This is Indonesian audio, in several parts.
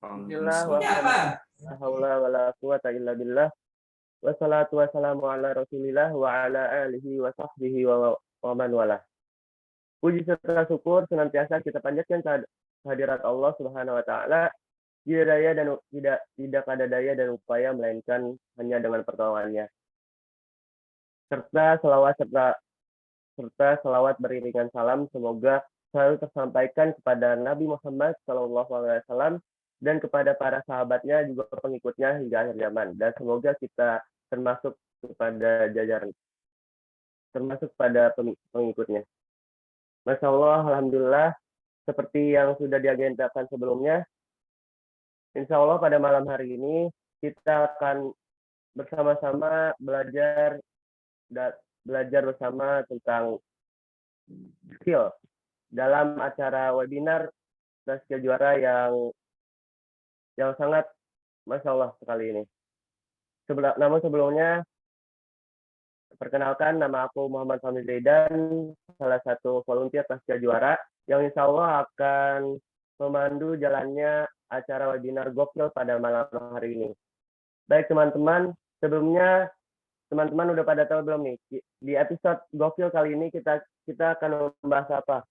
Bismillah wa la haula wa la quwata illa billah. Wassalatu wassalamu ala Rasulillah wa ala alihi wa sahbihi wa man walah. Puji serta syukur senantiasa kita panjatkan kehadirat Allah Subhanahu wa taala. Tidak daya dan tidak ada daya dan upaya melainkan hanya dengan pertolongannya. Serta selawat beriringan salam semoga selalu tersampaikan kepada Nabi Muhammad SAW dan kepada para sahabatnya juga pengikutnya hingga akhir zaman, dan semoga kita termasuk pada pengikutnya. Masya Allah, alhamdulillah, seperti yang sudah diagendakan sebelumnya, insya Allah pada malam hari ini kita akan bersama-sama belajar bersama tentang skill dalam acara webinar Taskia Juara yang sangat Masya Allah sekali ini. Namun sebelumnya, perkenalkan, nama aku Muhammad Fahmi Zaidan, salah satu volunteer Taskia Juara, yang insya Allah akan memandu jalannya acara webinar Gokil pada malam hari ini. Baik teman-teman, sebelumnya teman-teman udah pada tahu belum nih, di episode Gokil kali ini kita akan membahas apa?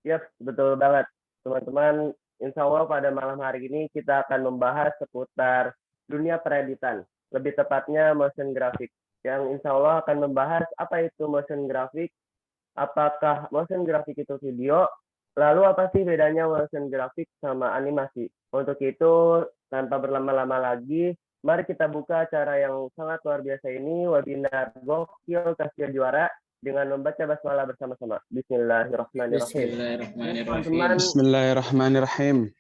Yap, betul banget. Teman-teman, insya Allah pada malam hari ini kita akan membahas seputar dunia pereditan, lebih tepatnya motion graphic, yang insya Allah akan membahas apa itu motion graphic, apakah motion graphic itu video, lalu apa sih bedanya motion graphic sama animasi. Untuk itu, tanpa berlama-lama lagi, mari kita buka acara yang sangat luar biasa ini, webinar Gokil Taskia Juara, dengan membaca basmalah bersama-sama. Bismillahirrahmanirrahim. Bismillahirrahmanirrahim.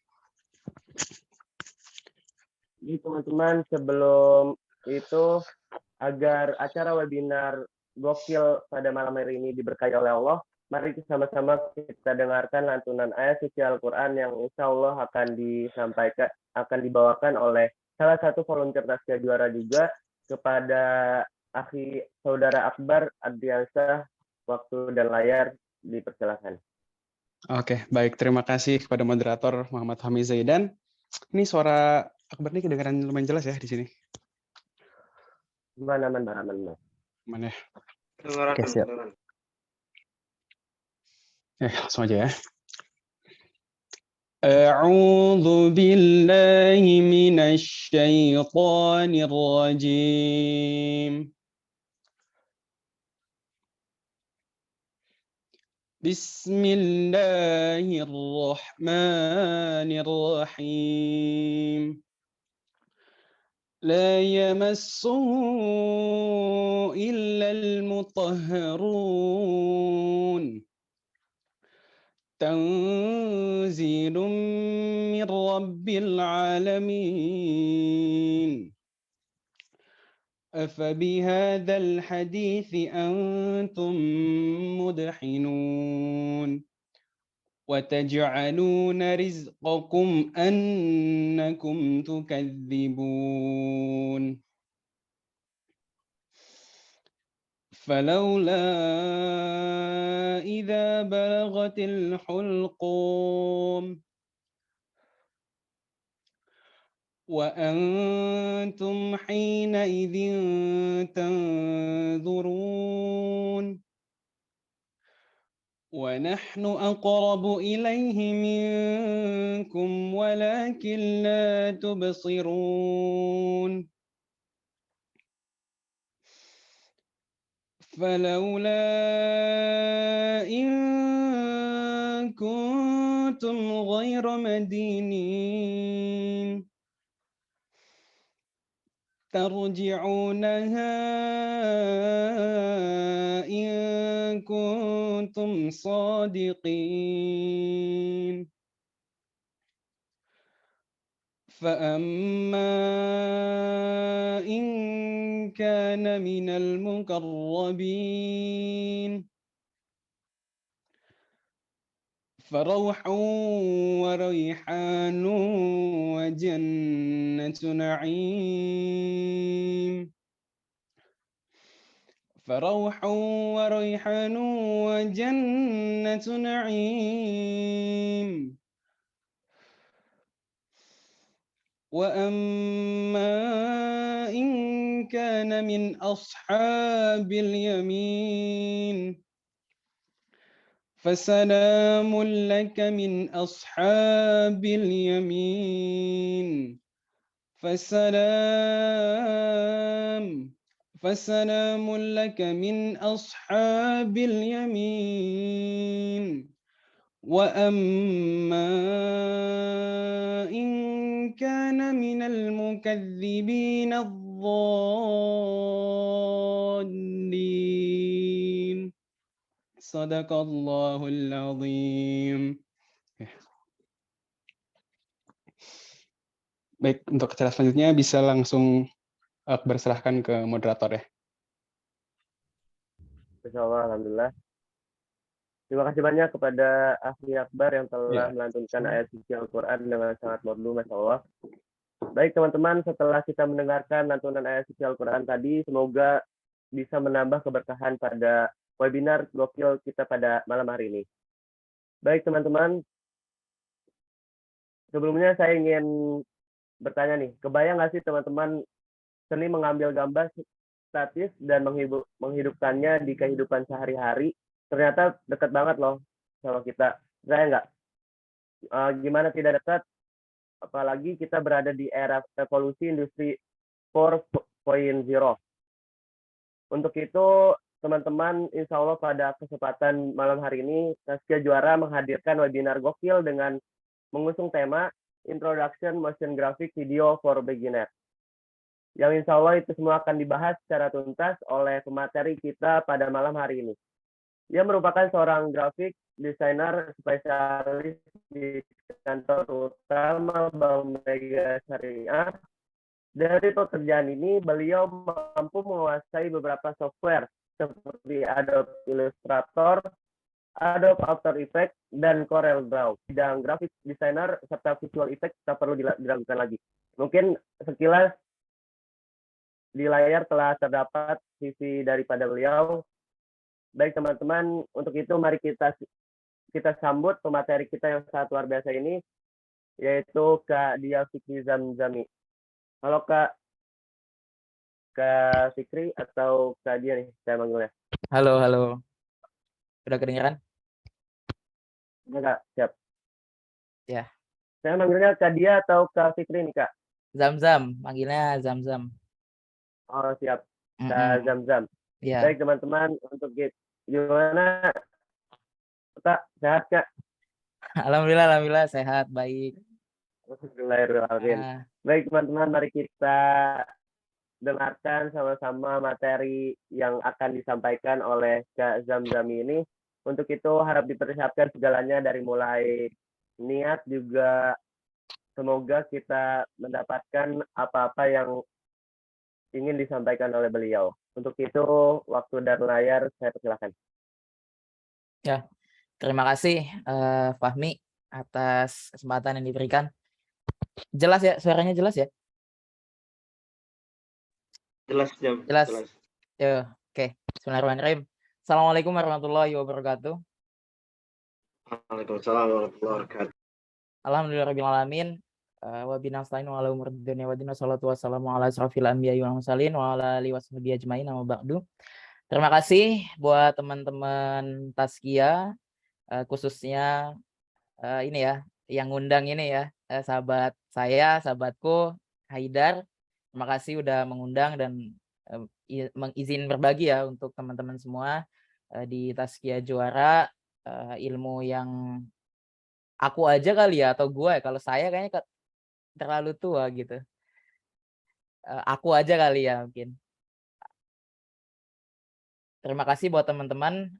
Jadi teman-teman, sebelum itu, agar acara webinar Gokil pada malam hari ini diberkahi oleh Allah, mari sama-sama kita dengarkan lantunan ayat suci Al-Quran yang insya Allah akan dibawakan oleh salah satu volunteer Taskia Juara juga kepada akhi saudara Akbar Adriansyah. Waktu dan layar dipersilakan. Oke, baik. Terima kasih kepada moderator Muhammad Fahmi Zaidan. Ini suara Akbar ini kedengaran lumayan jelas ya di sini. Mana? Mana? Oke, siap. Langsung aja ya. A'udzu billahi minasy syaithanir rajim. Bismillahirrahmanirrahim. La yamassuhu illal mutahharun. Tanzilun min rabbil alamin. أفبهذا الحديث أنتم مدحنون وتجعلون رزقكم أنكم تكذبون فلولا إذا بلغت الحلقوم وأنتم حينئذ تنظرون ونحن أقرب إليه منكم ولكن لا تبصرون فلولا إن كنتم غير مدينين ترجعونها إن كنتم صادقين فأما إن كان من المقربين فروح وريحان وجنة نعيم فروح وريحان وجنة نعيم. وأما إن كان من أصحاب اليمين فسلام لك من أصحاب اليمين. فسلام لك من أصحاب اليمين. وأما إن كان من المكذبين الضالين. Sadaqallahul azim. Baik, untuk acara selanjutnya bisa langsung Akbar serahkan ke moderator ya. Insyaallah, alhamdulillah. Terima kasih banyak kepada Akhi Akbar yang telah Ya. melantunkan ayat suci Al-Quran dengan sangat merdu, Masya Allah. Baik teman-teman, setelah kita mendengarkan lantunan ayat suci Al-Quran tadi, semoga bisa menambah keberkahan pada webinar gokil kita pada malam hari ini. Baik teman-teman, sebelumnya saya ingin bertanya nih, kebayang nggak sih teman-teman seni mengambil gambar statis dan menghidupkannya di kehidupan sehari-hari, ternyata dekat banget loh sama kita. Saya nggak? Gimana tidak dekat? Apalagi kita berada di era revolusi industri 4.0. Untuk itu, teman-teman, insya Allah pada kesempatan malam hari ini, Tazkiyah Juara menghadirkan webinar gokil dengan mengusung tema Introduction Motion Graphic Video for Beginner. Yang insya Allah itu semua akan dibahas secara tuntas oleh pemateri kita pada malam hari ini. Ia merupakan seorang grafik desainer spesialis di kantor utama Bank Mega Syariah. Dari pekerjaan ini, beliau mampu menguasai beberapa software seperti Adobe Illustrator, Adobe After Effects, dan Corel Draw. Bidang grafik desainer serta visual effects tak perlu diragukan lagi. Mungkin sekilas di layar telah terdapat CV daripada beliau. Baik teman-teman, untuk itu mari kita sambut pemateri kita yang sangat luar biasa ini, yaitu Kak Dia Fikri Zamzami. Halo Kak Fikri atau Kak Dia nih, saya manggilnya. Halo, halo. Udah kedengeran? Ya Kak, siap. Ya. Saya manggilnya Kak Dia atau Kak Fikri nih Kak? Zamzam, manggilnya Zamzam. Oh siap, Kak Zamzam. Ya. Baik teman-teman, untuk gimana Kak, sehat Kak? Alhamdulillah sehat, baik. Alhamdulillah. Baik teman-teman, mari kita dengarkan sama-sama materi yang akan disampaikan oleh Kak Zamzami ini. Untuk itu harap dipersiapkan segalanya dari mulai niat juga semoga kita mendapatkan apa-apa yang ingin disampaikan oleh beliau. Untuk itu waktu dan layar saya persilakan. Ya, terima kasih Fahmi atas kesempatan yang diberikan. Jelas ya, suaranya jelas ya? Jelas. Ya, oke. Bismillahirrahmanirrahim. Assalamualaikum warahmatullahi wabarakatuh. Waalaikumsalam warahmatullahi wabarakatuh. Alhamdulillahirrahmanirrahim. Wa binasta'in wa ala umur dunya wa dina salatu wassalamu ala asrafil anbiya'i wal mursalin wa ala alihi washabihi ajmain amma ba'du. Terima kasih buat teman-teman Tazkiyah, khususnya ini ya, yang ngundang ini ya, sahabat saya, sahabatku Haidar. Terima kasih udah mengundang dan mengizin berbagi ya untuk teman-teman semua di Tazkiyah Juara, ilmu yang aku aja kali ya, atau gue, kalau saya kayaknya terlalu tua gitu. Aku aja kali ya mungkin. Terima kasih buat teman-teman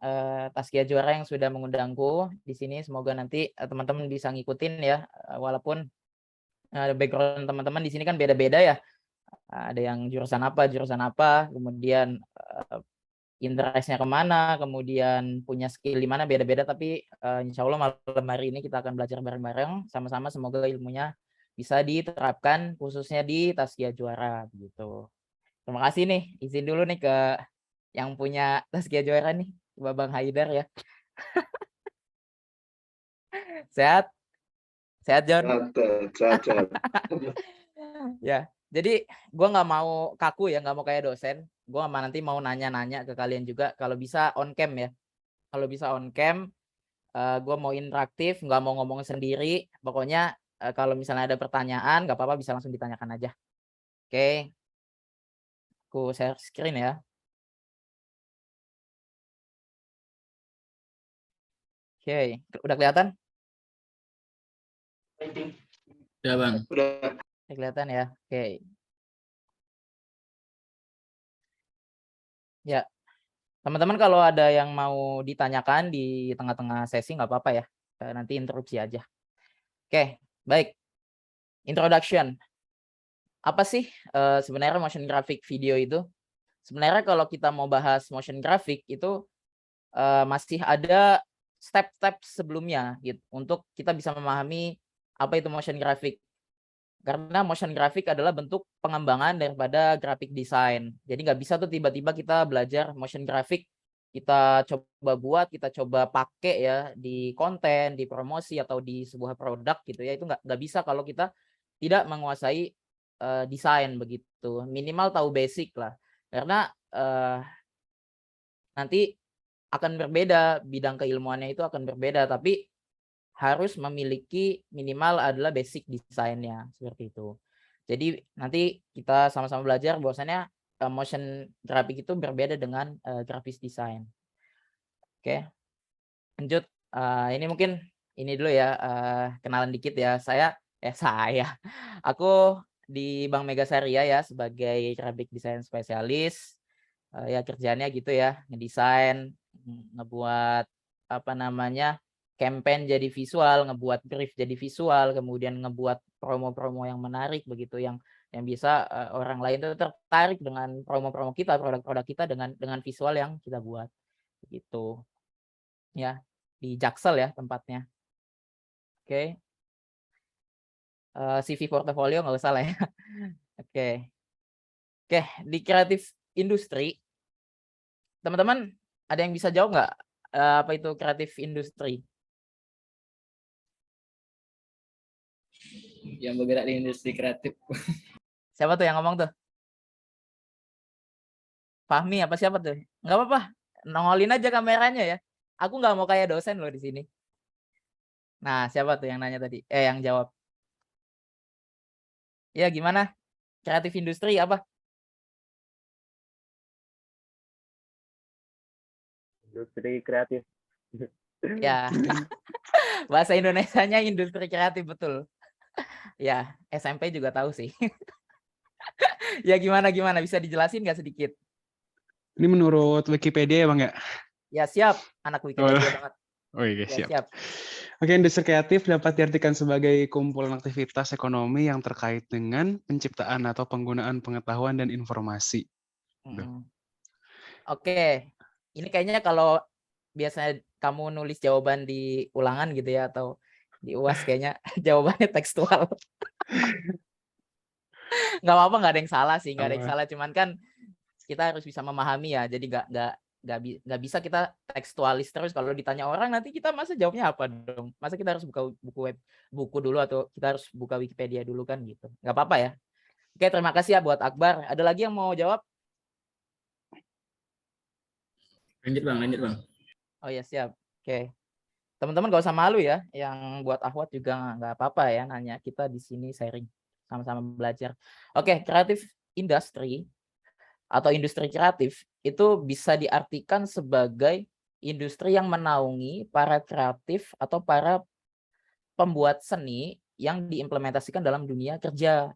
Tazkiyah Juara yang sudah mengundangku di sini. Semoga nanti teman-teman bisa ngikutin ya, walaupun background teman-teman di sini kan beda-beda ya. Ada yang jurusan apa, kemudian interest-nya kemana, kemudian punya skill di mana, beda-beda. Tapi insya Allah malam hari ini kita akan belajar bareng-bareng sama-sama. Semoga ilmunya bisa diterapkan khususnya di Tazkiyah Juara gitu. Terima kasih nih, izin dulu nih ke yang punya Tazkia Juara nih, Bang Haidar ya. Sehat? Sehat, John? Sehat. Ya, jadi gue nggak mau kaku ya, nggak mau kayak dosen. Gue nanti mau nanya-nanya ke kalian juga. Kalau bisa on cam ya. Kalau bisa on cam, gue mau interaktif, nggak mau ngomong sendiri. Pokoknya kalau misalnya ada pertanyaan, nggak apa-apa bisa langsung ditanyakan aja. Oke, aku share screen ya. Oke, udah kelihatan? Udah Bang. Udah. Udah kelihatan ya. Oke. Ya, teman-teman kalau ada yang mau ditanyakan di tengah-tengah sesi nggak apa-apa ya. Nanti interupsi aja. Oke, baik. Introduction. Apa sih sebenarnya motion graphic video itu? Sebenarnya kalau kita mau bahas motion graphic itu masih ada step-step sebelumnya gitu untuk kita bisa memahami apa itu motion graphic. Karena motion graphic adalah bentuk pengembangan daripada graphic design. Jadi nggak bisa tuh tiba-tiba kita belajar motion graphic, kita coba buat, kita coba pakai ya di konten, di promosi atau di sebuah produk gitu ya. Itu nggak bisa kalau kita tidak menguasai desain begitu. Minimal tahu basic lah. Karena nanti akan berbeda, bidang keilmuannya itu akan berbeda, tapi harus memiliki minimal adalah basic desainnya seperti itu. Jadi nanti kita sama-sama belajar bahwasannya motion graphic itu berbeda dengan graphics design. Oke, lanjut. Ini mungkin ini dulu ya, kenalan dikit ya. Aku di Bank Megasaria ya sebagai graphic design spesialis. Ya kerjanya gitu ya, ngedesain, ngebuat apa namanya, campaign jadi visual, ngebuat brief jadi visual, kemudian ngebuat promo-promo yang menarik begitu, yang bisa orang lain tuh tertarik dengan promo-promo kita, produk-produk kita dengan visual yang kita buat gitu. Ya, di Jaksel ya tempatnya. Oke. CV portofolio nggak usah lah ya. Oke. Oke, di kreatif industri teman-teman ada yang bisa jawab nggak apa itu kreatif industri? Yang bergerak di industri kreatif. Siapa tuh yang ngomong tuh? Fahmi apa siapa tuh? Nggak apa-apa, nongolin aja kameranya ya. Aku nggak mau kayak dosen loh di sini. Nah, siapa tuh yang nanya tadi? Yang jawab. Ya gimana? Kreatif industri apa? Industri kreatif. Ya, bahasa Indonesianya industri kreatif betul. Ya, SMP juga tahu sih. Ya gimana bisa dijelasin nggak sedikit? Ini menurut Wikipedia ya Bang ya? Ya siap, anak Wikipedia banget. Oh iya, Ya, siap. siap. Oke, industri kreatif dapat diartikan sebagai kumpulan aktivitas ekonomi yang terkait dengan penciptaan atau penggunaan pengetahuan dan informasi. Oke, ini kayaknya kalau biasanya kamu nulis jawaban di ulangan gitu ya atau di UAS kayaknya jawabannya tekstual. Nggak apa-apa, nggak ada yang salah sih, nggak ada yang salah. Cuman kan kita harus bisa memahami ya. Jadi nggak bisa kita tekstualis terus. Kalau ditanya orang nanti kita masa jawabnya apa dong? Masa kita harus buka buku dulu atau kita harus buka Wikipedia dulu kan gitu? Nggak apa-apa ya. Oke, terima kasih ya buat Akbar. Ada lagi yang mau jawab? Lanjut Bang. Oh ya siap. Oke. Teman-teman gak usah malu ya. Yang buat Ahwat juga nggak apa-apa ya nanya. Kita di sini sharing, sama-sama belajar. Oke, kreatif industri atau industri kreatif itu bisa diartikan sebagai industri yang menaungi para kreatif atau para pembuat seni yang diimplementasikan dalam dunia kerja.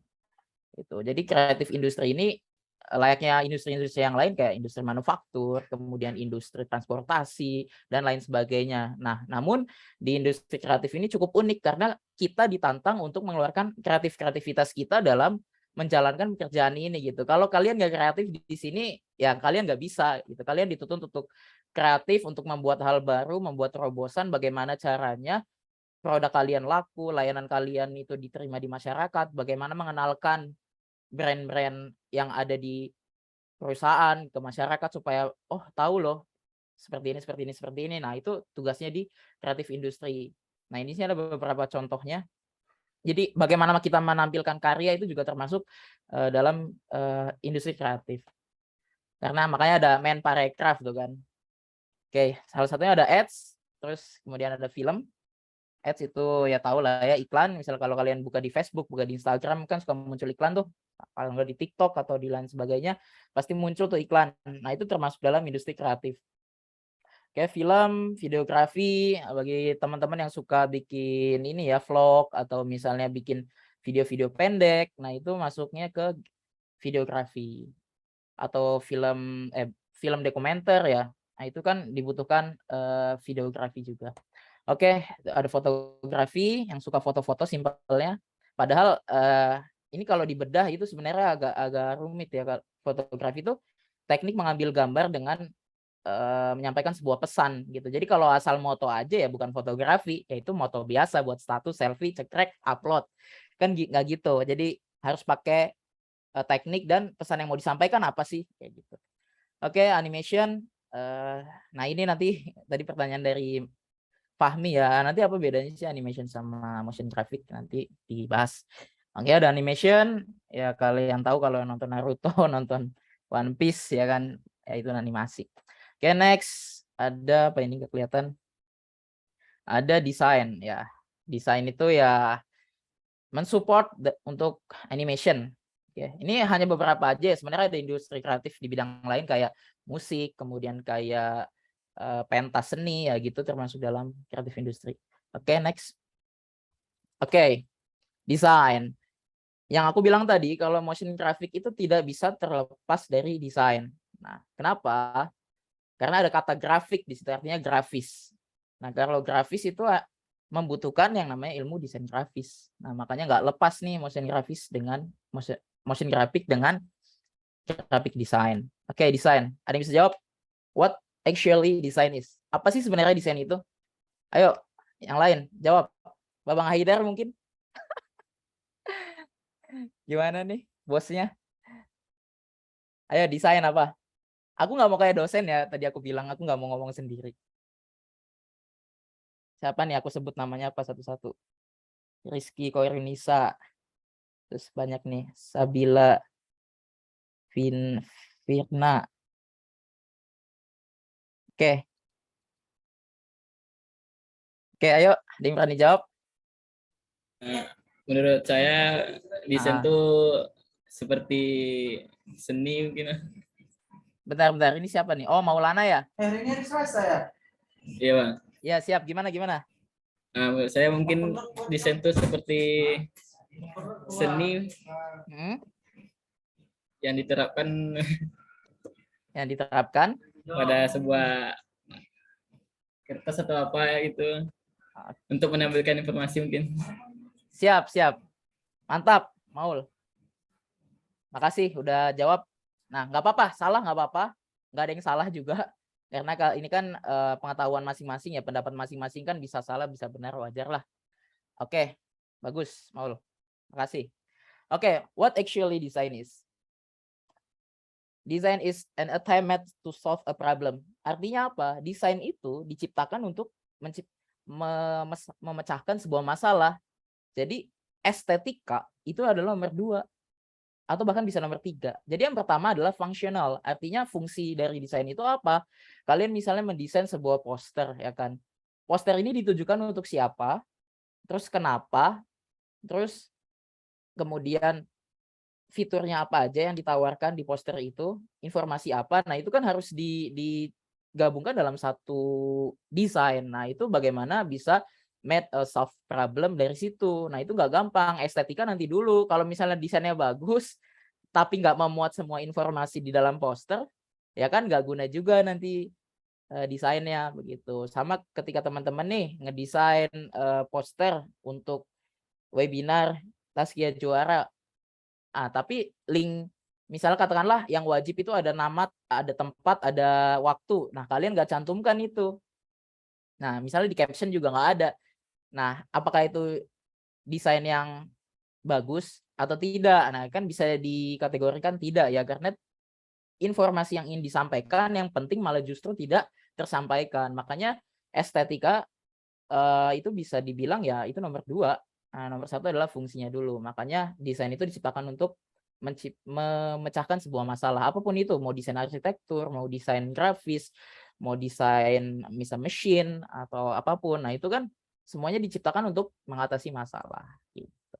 Itu. Jadi kreatif industri ini layaknya industri-industri yang lain kayak industri manufaktur, kemudian industri transportasi dan lain sebagainya. Nah, namun di industri kreatif ini cukup unik karena kita ditantang untuk mengeluarkan kreativitas kita dalam menjalankan pekerjaan ini gitu. Kalau kalian nggak kreatif di sini, ya kalian nggak bisa gitu. Kalian dituntut untuk kreatif untuk membuat hal baru, membuat terobosan bagaimana caranya produk kalian laku, layanan kalian itu diterima di masyarakat, bagaimana mengenalkan brand-brand yang ada di perusahaan, ke masyarakat supaya oh tahu loh seperti ini, seperti ini, seperti ini. Nah, itu tugasnya di kreatif industri. Nah, ini sih ada beberapa contohnya. Jadi bagaimana kita menampilkan karya itu juga termasuk dalam industri kreatif. Karena makanya ada main parekraf tuh kan. Oke, salah satunya ada ads, terus kemudian ada film. Ads itu ya tahu lah ya, iklan. Misal kalau kalian buka di Facebook, buka di Instagram kan suka muncul iklan tuh. Kalau nggak di TikTok atau di lain sebagainya, pasti muncul tuh iklan. Nah, itu termasuk dalam industri kreatif. Kayak film, videografi, bagi teman-teman yang suka bikin ini ya, vlog atau misalnya bikin video-video pendek. Nah, itu masuknya ke videografi. Atau film dokumenter ya. Nah, itu kan dibutuhkan videografi juga. Oke, ada fotografi yang suka foto-foto simpelnya. Padahal ini kalau dibedah itu sebenarnya agak rumit ya. Fotografi itu teknik mengambil gambar dengan menyampaikan sebuah pesan gitu. Jadi kalau asal moto aja ya bukan fotografi, yaitu moto biasa buat status, selfie, cekrek, upload. Kan nggak gitu. Jadi harus pakai teknik dan pesan yang mau disampaikan apa sih kayak gitu. Oke, animation. Nah, ini nanti tadi pertanyaan dari Fahmi ya. Nanti apa bedanya sih animation sama motion graphic, nanti dibahas. Oke, ada animation ya, kalian tahu kalau nonton Naruto, nonton One Piece ya kan, ya itu animasi. Oke, next ada apa ini nggak kelihatan? Ada desain ya. Desain itu ya mensupport untuk animation. Ya, ini hanya beberapa aja. Sebenarnya ada industri kreatif di bidang lain kayak musik, kemudian kayak pentas seni ya gitu, termasuk dalam kreatif industri. Oke, next. Oke, desain. Yang aku bilang tadi kalau motion graphic itu tidak bisa terlepas dari desain. Nah, kenapa? Karena ada kata grafik di situ, artinya grafis. Nah, kalau grafis itu membutuhkan yang namanya ilmu desain grafis. Nah, makanya nggak lepas nih motion grafis dengan motion graphic dengan graphic design. Oke, desain. Ada yang bisa jawab? What actually design is? Apa sih sebenarnya desain itu? Ayo, yang lain jawab. Babang Haidar mungkin? Gimana nih bosnya? Ayo, desain apa? Aku nggak mau kayak dosen ya, tadi aku bilang aku nggak mau ngomong sendiri. Siapa nih aku sebut namanya apa satu-satu? Rizky Koirunisa. Terus banyak nih, Sabila, Firna. Oke. Oke, ayo, ada yang berani jawab? Menurut saya desain tuh seperti seni mungkin. Bentar, ini siapa nih? Oh, Maulana ya? Hari ini Selasa ya? Iya bang. Ya, siap. Gimana? Nah, menurut saya mungkin desain tuh seperti seni yang diterapkan pada sebuah kertas atau apa gitu untuk menampilkan informasi mungkin. Siap. Mantap, Maul. Makasih udah jawab. Nah, nggak apa-apa, salah nggak apa-apa. Nggak ada yang salah juga. Karena ini kan pengetahuan masing-masing ya, pendapat masing-masing kan bisa salah, bisa benar, wajar lah. Oke, bagus, Maul. Makasih. Oke, what actually design is? Design is an attempt to solve a problem. Artinya apa? Desain itu diciptakan untuk memecahkan sebuah masalah. Jadi estetika itu adalah nomor 2 atau bahkan bisa nomor 3. Jadi yang pertama adalah fungsional. Artinya fungsi dari desain itu apa? Kalian misalnya mendesain sebuah poster ya kan. Poster ini ditujukan untuk siapa? Terus kenapa? Terus kemudian fiturnya apa aja yang ditawarkan di poster itu, informasi apa. Nah, itu kan harus digabungkan dalam satu desain. Nah, itu bagaimana bisa make a solve problem dari situ. Nah, itu nggak gampang. Estetika nanti dulu. Kalau misalnya desainnya bagus, tapi nggak memuat semua informasi di dalam poster, ya kan nggak guna juga nanti desainnya begitu. Sama ketika teman-teman nih ngedesain poster untuk webinar Tazkiyah Juara. Tapi link misalnya katakanlah yang wajib itu ada nama, ada tempat, ada waktu. Nah, kalian nggak cantumkan itu. Nah, misalnya di caption juga nggak ada. Nah, apakah itu desain yang bagus atau tidak? Nah, kan bisa dikategorikan tidak ya, karena informasi yang ingin disampaikan, yang penting malah justru tidak tersampaikan. Makanya estetika itu bisa dibilang ya itu nomor 2. Nah, nomor 1 adalah fungsinya dulu. Makanya desain itu diciptakan untuk memecahkan sebuah masalah. Apapun itu, mau desain arsitektur, mau desain grafis, mau desain misalnya mesin atau apapun. Nah, itu kan semuanya diciptakan untuk mengatasi masalah gitu.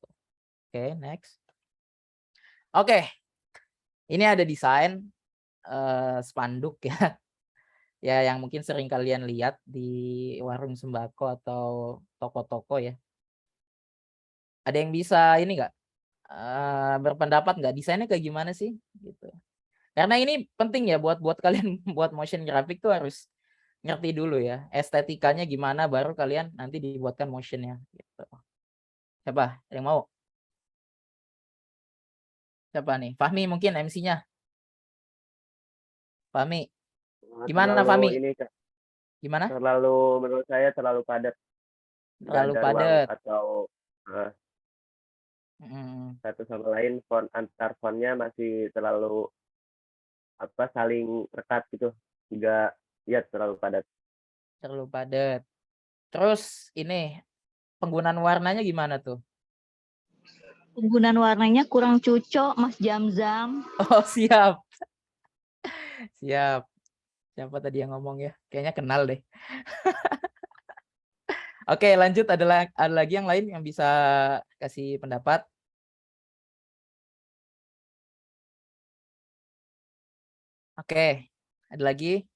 Oke, next. Oke. Ini ada desain spanduk ya. Ya, yang mungkin sering kalian lihat di warung sembako atau toko-toko ya. Ada yang bisa ini nggak berpendapat nggak desainnya kayak gimana sih? Gitu. Karena ini penting ya buat kalian buat motion graphic tuh harus ngerti dulu ya estetikanya gimana, baru kalian nanti dibuatkan motionnya. Gitu. Siapa yang mau? Siapa nih? Fahmi mungkin MC-nya. Fahmi. Gimana Fahmi? Ini Gimana? menurut saya terlalu padat. Terlalu Nggak ada ruang padat. atau satu sama lain antar fontnya masih terlalu saling rekat gitu, juga ya terlalu padat. Terlalu padat. Terus ini penggunaan warnanya gimana tuh? Penggunaan warnanya kurang cocok, Mas Jamzam. Oh, siap. Siap. Siapa tadi yang ngomong ya? Kayaknya kenal deh. Oke, lanjut. Ada lagi yang lain yang bisa kasih pendapat? Oke, ada lagi.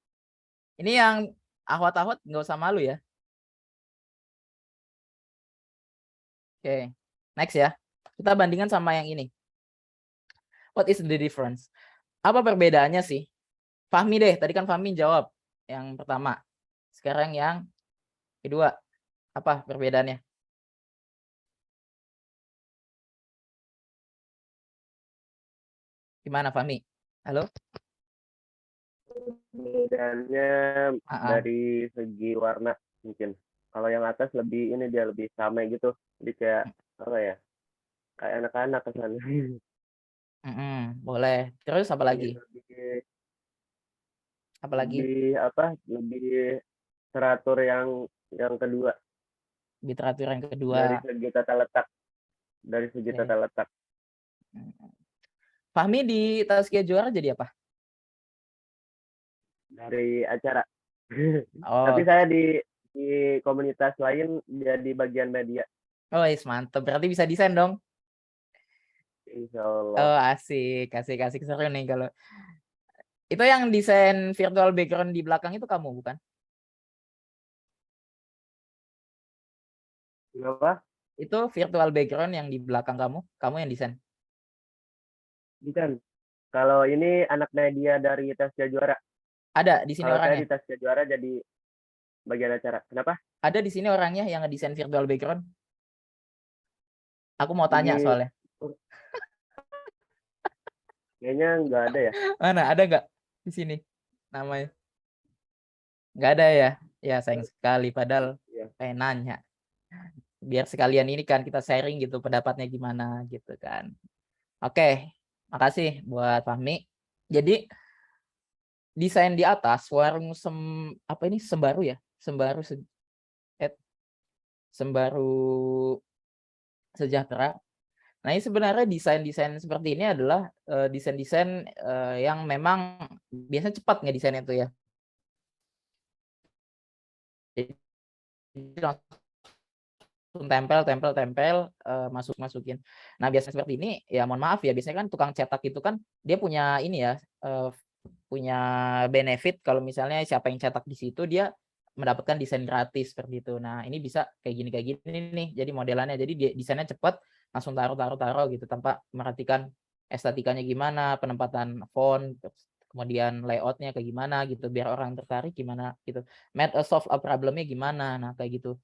Ini yang ahwat-ahwat nggak usah malu ya. Oke, next ya. Kita bandingkan sama yang ini. What is the difference? Apa perbedaannya sih? Fahmi deh, tadi kan Fahmi jawab yang pertama. Sekarang yang kedua. Apa perbedaannya? Gimana Fahmi? Halo? Perbedaannya dari segi warna mungkin. Kalau yang atas lebih dia lebih ramai gitu. Jadi kayak apa ya? Kayak anak-anak kesan. Boleh. Terus apa lagi? Lebih teratur yang kedua. Lebih teratur yang kedua. Dari segi tata letak. Fahmi di Taskia Juara jadi apa? Dari acara. Oh. Tapi saya di komunitas lain jadi bagian media. Oh, mantap. Berarti bisa desain dong? Insya Allah. Oh, asik seru nih kalau. Itu yang desain virtual background di belakang itu kamu, bukan? Kenapa? Itu virtual background yang di belakang kamu yang desain? Bukan. Kalau ini anak media dari Taskia Juara. Ada di sini orangnya? Saya di Taskia Juara jadi bagian acara. Kenapa? Ada di sini orangnya yang ngedesain virtual background? Aku mau tanya soalnya. Kayaknya nggak ada ya. Mana? Ada nggak di sini namanya? Nggak ada ya? Ya sayang sekali. Padahal pengen nanya. Biar sekalian ini kan kita sharing gitu pendapatnya gimana gitu kan. Oke, makasih buat Fahmi. Jadi desain di atas warung Sembaru ya? Sembaru Sejahtera. Nah, ini sebenarnya desain-desain seperti ini adalah desain-desain yang memang biasanya cepat ngedesainnya itu ya. Jadi langsung tempel, masukin. Nah, biasanya seperti ini ya mohon maaf ya, biasanya kan tukang cetak itu kan dia punya ini ya, punya benefit kalau misalnya siapa yang cetak di situ dia mendapatkan desain gratis seperti itu. Nah, ini bisa kayak gini nih. Jadi modelannya jadi desainnya cepat, langsung taruh gitu tanpa merhatikan estetikanya gimana, penempatan font, kemudian layoutnya kayak gimana gitu biar orang tertarik gimana gitu. Solve a problemnya gimana. Nah, kayak gitu.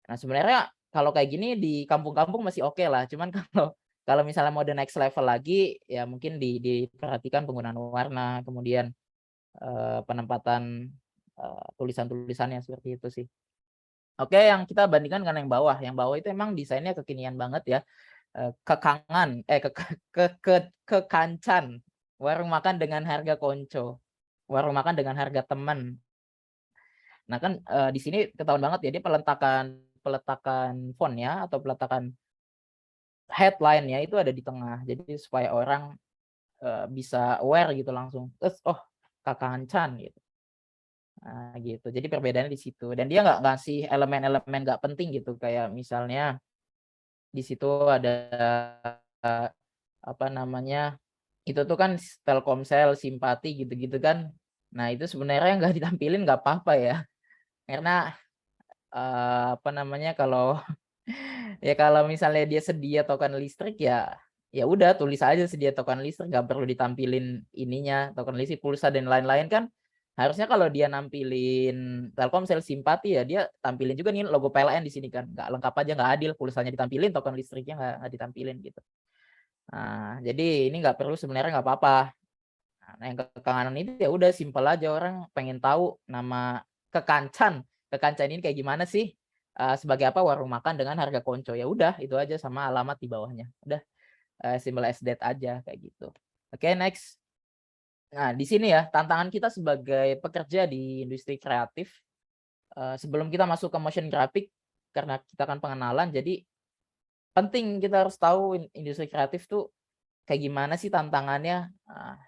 Nah, sebenarnya kalau kayak gini di kampung-kampung masih oke lah. Cuman kalau misalnya mau the next level lagi ya mungkin diperhatikan penggunaan warna, kemudian penempatan tulisan-tulisannya seperti itu sih. Oke, yang kita bandingkan dengan yang bawah. Yang bawah itu emang desainnya kekinian banget ya. Kekancan. warung makan dengan harga konco, warung makan dengan harga teman. Nah kan di sini ketahuan banget ya, dia peletakan fontnya atau peletakan headline-nya itu ada di tengah. Jadi supaya orang bisa aware gitu langsung. Terus oh Kakak Chan gitu. Nah, gitu. Jadi perbedaannya di situ. Dan dia nggak ngasih elemen-elemen nggak penting gitu. Kayak misalnya di situ ada apa namanya, itu tuh kan Telkomsel, Simpati gitu-gitu kan. Nah itu sebenarnya nggak ditampilin nggak apa-apa ya. Karena apa namanya, kalau ya kalau misalnya dia sedia token listrik ya ya udah tulis aja sedia token listrik, nggak perlu ditampilin ininya, token listrik, pulsa dan lain-lain kan. Harusnya kalau dia nampilin Telkomsel, Simpati ya dia tampilin juga nih logo PLN di sini kan. Nggak lengkap aja, nggak adil, pulsanya ditampilin, token listriknya nggak ditampilin gitu. Nah, jadi ini nggak perlu sebenarnya, nggak apa-apa. Nah, yang kekanganan itu ya udah simpel aja, orang pengen tahu nama Kekancan ini kayak gimana sih? Sebagai apa, warung makan dengan harga konco. Ya udah itu aja sama alamat di bawahnya. Udah simple as that aja kayak gitu. Oke, next. Nah, di sini ya tantangan kita sebagai pekerja di industri kreatif. Sebelum kita masuk ke motion graphic, karena kita kan pengenalan, jadi penting kita harus tahu industri kreatif tuh kayak gimana sih tantangannya.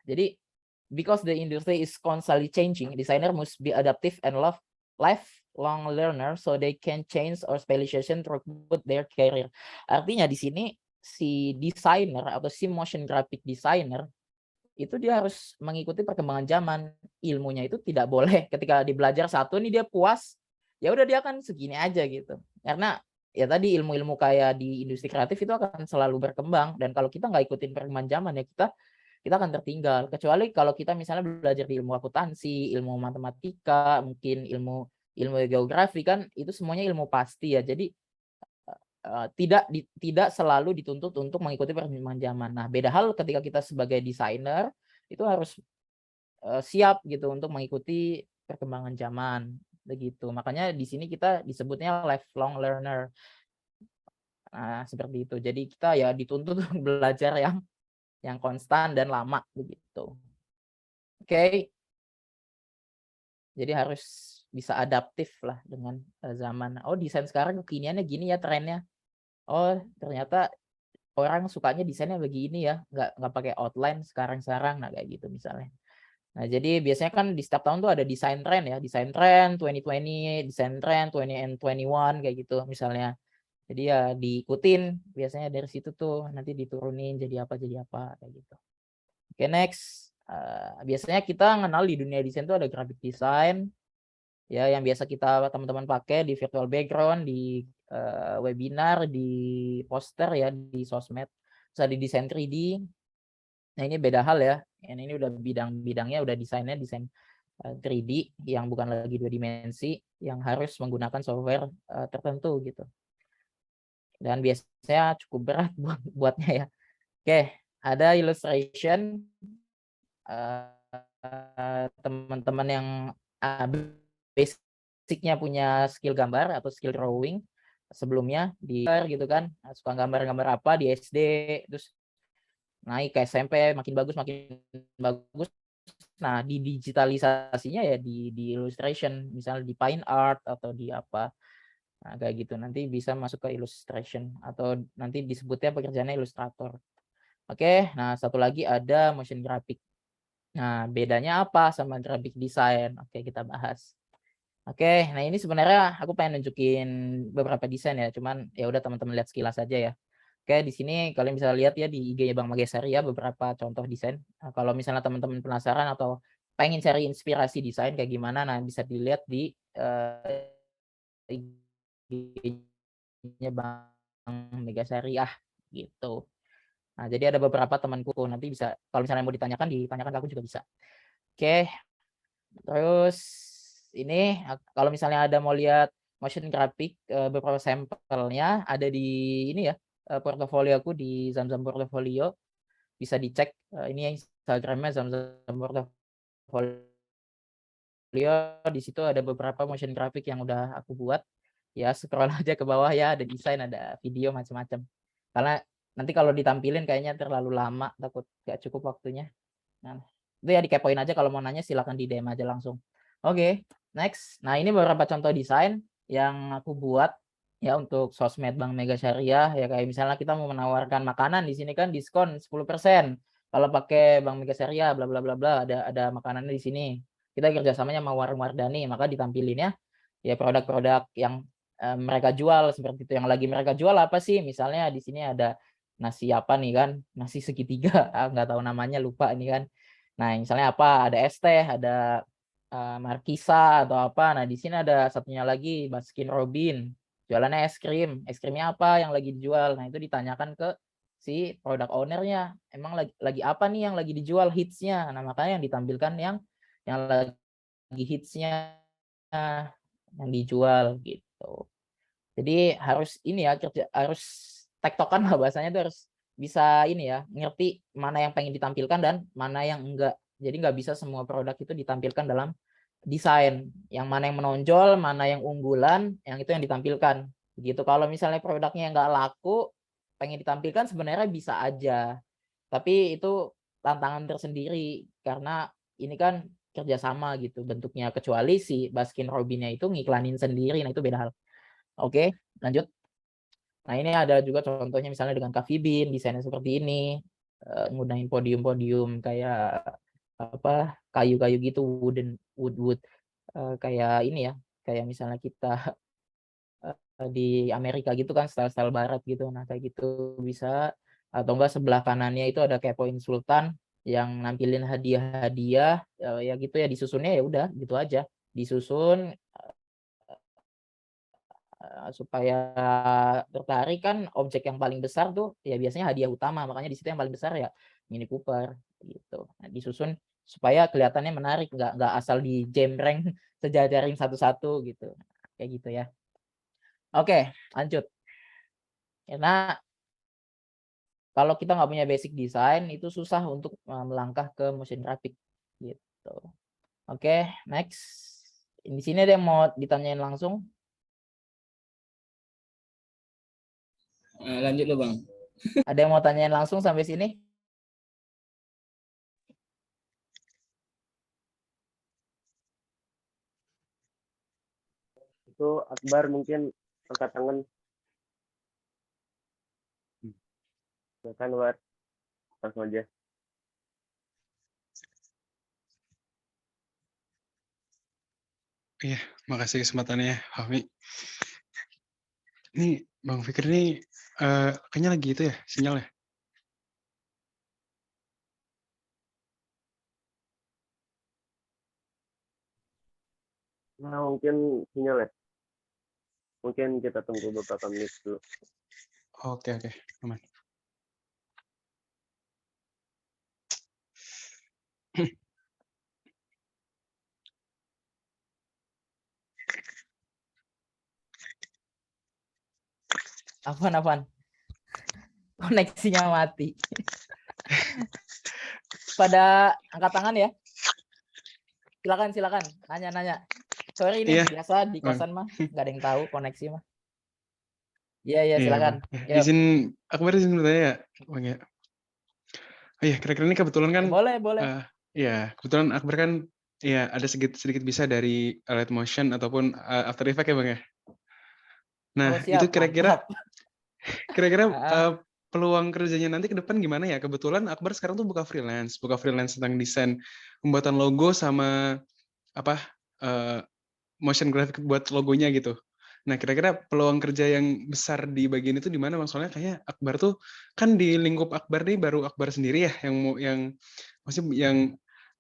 Jadi because the industry is constantly changing, designer must be adaptive and lifelong learner so they can change or specialization throughout their career. Artinya di sini si desainer atau si motion graphic designer itu dia harus mengikuti perkembangan zaman. Ilmunya itu tidak boleh ketika dibelajar satu nih dia puas, ya udah dia akan segini aja gitu. Karena ya tadi ilmu-ilmu kayak di industri kreatif itu akan selalu berkembang, dan kalau kita nggak ikutin perkembangan zaman ya kita akan tertinggal. Kecuali kalau kita misalnya belajar di ilmu akuntansi, ilmu matematika, mungkin ilmu geografi kan itu semuanya ilmu pasti ya. Jadi tidak selalu dituntut untuk mengikuti perkembangan zaman. Nah, beda hal ketika kita sebagai desainer itu harus siap gitu untuk mengikuti perkembangan zaman begitu. Makanya di sini kita disebutnya lifelong learner. Nah, seperti itu. Jadi kita ya dituntut untuk belajar yang konstan dan lama begitu. Oke. Jadi harus bisa adaptif lah dengan zaman. Oh, desain sekarang kekiniannya gini ya trennya. Oh, ternyata orang sukanya desainnya begini ya, nggak pakai outline sekarang. Nah, kayak gitu misalnya. Nah, jadi biasanya kan di setiap tahun tuh ada desain tren ya, desain tren 2020, desain tren 20 and 21 kayak gitu misalnya. Jadi ya diikutin biasanya dari situ tuh nanti diturunin jadi apa kayak gitu. Oke, next. Biasanya kita kenal di dunia desain tuh ada graphic design ya, yang biasa kita teman-teman pakai di virtual background, di webinar, di poster ya, di sosmed. Terus ada desain 3D. Nah, ini beda hal ya. Ini udah bidangnya udah desainnya desain 3D yang bukan lagi 2 dimensi, yang harus menggunakan software tertentu gitu. Dan biasanya cukup berat buatnya ya. Oke, ada illustration. Teman-teman yang basicnya punya skill gambar atau skill drawing sebelumnya di gitu kan, suka gambar-gambar apa di SD, terus naik ke SMP makin bagus. Nah, di digitalisasinya ya di illustration, misalnya di fine art atau di apa. Nah, kayak gitu nanti bisa masuk ke illustration atau nanti disebutnya pekerjaannya ilustrator. Oke, nah satu lagi ada motion graphic. Nah, bedanya apa sama graphic design? Oke, kita bahas. Oke, nah ini sebenarnya aku pengen nunjukin beberapa desain ya, cuman ya udah teman-teman lihat sekilas aja ya. Oke, di sini kalian bisa lihat ya di IG-nya Bang Magesari ya beberapa contoh desain. Nah, kalau misalnya teman-teman penasaran atau pengen cari inspirasi desain kayak gimana, nah bisa dilihat di IG-nya Bang Megasari gitu. Nah, jadi ada beberapa temanku nanti bisa kalau misalnya mau ditanyakan ke aku juga bisa. Oke. Terus ini kalau misalnya ada mau lihat motion graphic beberapa sampelnya ada di ini ya, portofolio aku di Zamzam Portofolio. Bisa dicek ini Instagramnya Zamzam Portofolio. Di situ ada beberapa motion graphic yang udah aku buat. Ya, scroll aja ke bawah ya, ada desain, ada video macam-macam. Karena nanti kalau ditampilin kayaknya terlalu lama, takut gak cukup waktunya. Nah, itu ya dikepoin aja, kalau mau nanya silakan di DM aja langsung. Oke, next. Nah, ini beberapa contoh desain yang aku buat ya untuk sosmed Bank Mega Syariah ya, kayak misalnya kita mau menawarkan makanan, di sini kan diskon 10% kalau pakai Bank Mega Syariah bla bla bla bla, ada makanannya di sini. Kita kerjasamanya sama Warung Wardani, maka ditampilinnya ya produk-produk yang mereka jual seperti itu. Yang lagi mereka jual apa sih? Misalnya di sini ada nasi apa nih kan, nasi segitiga, nggak tahu namanya, lupa nih kan. Nah, misalnya apa? Ada es teh, ada Markisa atau apa. Nah, di sini ada satunya lagi Baskin Robin, jualannya es krim. Es krimnya apa yang lagi dijual? Nah, itu ditanyakan ke si product owner-nya. Emang lagi apa nih yang lagi dijual hitsnya? Nah, makanya yang ditampilkan yang lagi hitsnya yang dijual gitu. Jadi harus ini ya, harus tektokan lah bahasanya, tuh harus bisa ini ya, ngerti mana yang pengen ditampilkan dan mana yang enggak. Jadi nggak bisa semua produk itu ditampilkan dalam desain. Yang mana yang menonjol, mana yang unggulan, yang itu yang ditampilkan. Begitu. Kalau misalnya produknya nggak laku, pengen ditampilkan sebenarnya bisa aja. Tapi itu tantangan tersendiri karena ini kan kerjasama gitu bentuknya, kecuali si Baskin Robinnya itu ngiklanin sendiri, nah itu beda hal. Oke, lanjut. Nah, ini ada juga contohnya misalnya dengan Coffee Bean, desainnya seperti ini, nggunain podium-podium kayak apa, kayu-kayu gitu, wood, kayak ini ya, kayak misalnya kita di Amerika gitu kan, style-style barat gitu. Nah, kayak gitu bisa, atau enggak sebelah kanannya itu ada kayak poin sultan yang nampilin hadiah-hadiah, ya gitu ya, disusunnya ya udah gitu aja. Disusun supaya tertarik kan, objek yang paling besar tuh ya biasanya hadiah utama, makanya di situ yang paling besar ya Mini Cooper gitu. Nah, disusun supaya kelihatannya menarik, nggak asal dijembreng sejajarin satu-satu gitu. Kayak gitu ya. Oke, lanjut. Karena kalau kita nggak punya basic design itu susah untuk melangkah ke motion graphic gitu. Oke, next. Di sini ada yang mau ditanyain langsung? Lanjut lo Bang. Ada yang mau tanyain langsung sampai sini? Itu Akbar mungkin angkat tangan. Silakan War, langsung aja. Iya, makasih kesempatannya, Fahmi. Ini Bang Fikri ini kayaknya lagi itu ya sinyalnya. Nah, mungkin sinyal ya. Mungkin kita tunggu beberapa menit dulu. Oke, aman. Apaan? Koneksinya mati. Pada angkat tangan ya. Silakan. Nanya. Sorry ini Iya, biasa di Bang. kosan mah nggak ada yang tahu koneksi mah. Iya, silakan. Bang. Izin Akbar izin bertanya ya, Bang ya. Oh iya, kira-kira ini kebetulan kan Boleh. iya, kebetulan Akbar kan ya ada sedikit bisa dari Light Motion ataupun After Effects ya, Bang ya. Nah, Oh, itu siap, kira-kira mantap. peluang kerjanya nanti ke depan gimana ya? Kebetulan Akbar sekarang tuh buka freelance tentang desain pembuatan logo sama apa motion graphic buat logonya gitu. Nah, kira-kira peluang kerja yang besar di bagian itu di mana, Bang? Soalnya kayaknya Akbar tuh kan di lingkup Akbar nih baru Akbar sendiri ya yang maksudnya yang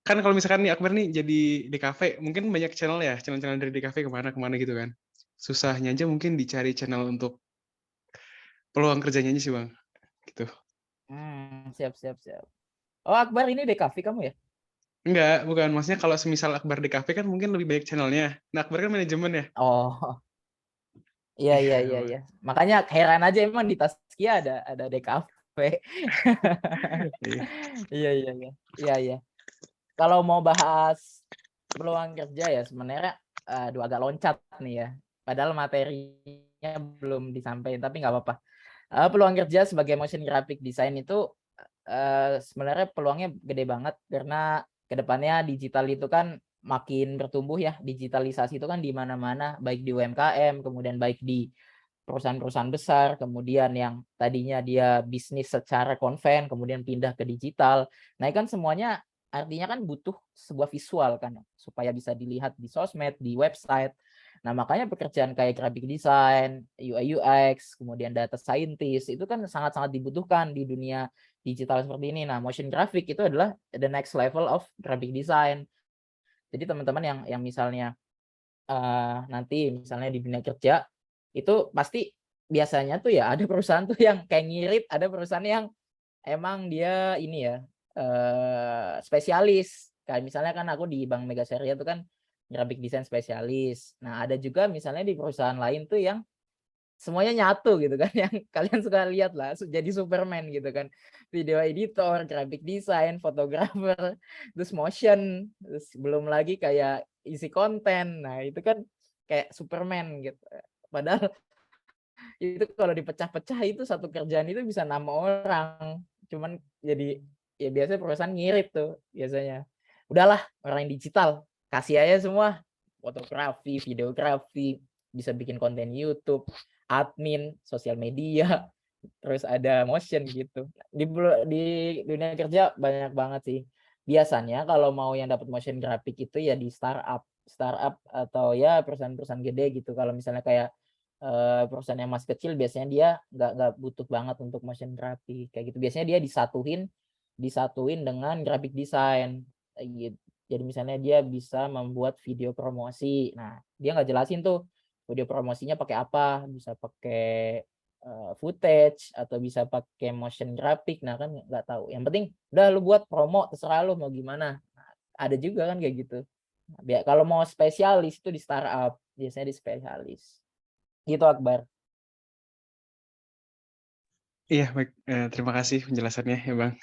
kan kalau misalkan nih Akbar nih jadi di kafe, mungkin banyak channel dari di kafe kemana gitu kan. Susahnya aja mungkin dicari channel untuk peluang kerjanya aja sih, Bang. Gitu. Siap. Oh, Akbar ini DKV kamu ya? Enggak, bukan. Maksudnya kalau semisal Akbar di kafe kan mungkin lebih banyak channelnya. Nah, Akbar kan manajemen ya. Oh, iya. Makanya heran aja emang di Taskia ada DKV. Iya. Kalau mau bahas peluang kerja ya sebenarnya agak loncat nih ya. Padahal materinya belum disampaikan, tapi nggak apa-apa. Peluang kerja sebagai motion graphic design itu sebenarnya peluangnya gede banget karena kedepannya digital itu kan makin bertumbuh ya. Digitalisasi itu kan di mana-mana, baik di UMKM, kemudian baik di perusahaan-perusahaan besar, kemudian yang tadinya dia bisnis secara konven, kemudian pindah ke digital. Nah, kan semuanya artinya kan butuh sebuah visual kan, supaya bisa dilihat di sosmed, di website. Nah, makanya pekerjaan kayak graphic design, UI UX, kemudian data scientist itu kan sangat-sangat dibutuhkan di dunia digital seperti ini. Nah, motion graphic itu adalah the next level of graphic design. Jadi teman-teman yang misalnya nanti misalnya di dunia kerja itu pasti biasanya tuh ya ada perusahaan tuh yang kayak ngirit, ada perusahaan yang emang dia ini ya spesialis. Kayak misalnya kan aku di Bank Mega Syariah itu kan graphic design spesialis. Nah, ada juga misalnya di perusahaan lain tuh yang semuanya nyatu gitu kan, yang kalian suka lihat lah jadi Superman gitu kan, video editor, graphic design, fotografer, terus motion, terus belum lagi kayak isi konten. Nah, itu kan kayak Superman gitu. Padahal itu kalau dipecah-pecah itu satu kerjaan itu bisa 6 orang. Cuman jadi ya biasanya perusahaan ngirit tuh biasanya. Udahlah, orang yang digital, kasih aja semua. Fotografi, videografi, bisa bikin konten YouTube, admin, sosial media, terus ada motion gitu. Di dunia kerja banyak banget sih. Biasanya kalau mau yang dapat motion graphic itu ya di startup atau ya perusahaan-perusahaan gede gitu. Kalau misalnya kayak perusahaan yang masih kecil biasanya dia nggak butuh banget untuk motion graphic kayak gitu. Biasanya dia disatuin dengan graphic design gitu. Jadi misalnya dia bisa membuat video promosi. Nah, dia nggak jelasin tuh video promosinya pakai apa, bisa pakai footage atau bisa pakai motion graphic. Nah, kan nggak tahu. Yang penting udah lu buat promo, terserah lu mau gimana. Nah, ada juga kan kayak gitu. Nah, kalau mau spesialis itu di startup, biasanya di spesialis. Gitu Akbar. Iya, baik. Terima kasih penjelasannya ya, Bang.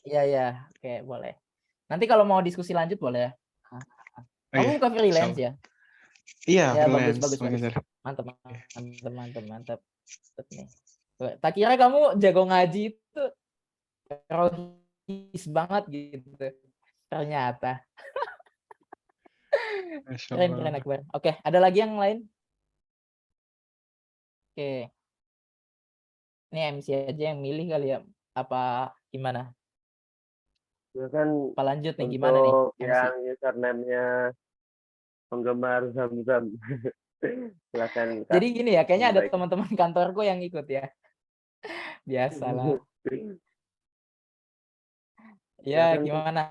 Iya, oke, boleh. Nanti kalau mau diskusi lanjut boleh ya. Oh, Kamu iya, buka freelance insya ya? Iya, Ya, freelance. bagus. Mengejar. Mantap nih. Tak kira kamu jago ngaji itu rohis banget gitu. Ternyata. Masya Keren Allah. Akbar. Oke, ada lagi yang lain? Oke. Ini MC aja yang milih kali ya. Apa gimana? Silakan Apa lanjut nih? Gimana nih untuk MC? yang username-nya penggemar Zam-Zam. Silakan Kak. Jadi gini ya, kayaknya ada Baik. teman-teman kantorku yang ikut ya. Biasalah. Ya, Silakan Kak. gimana?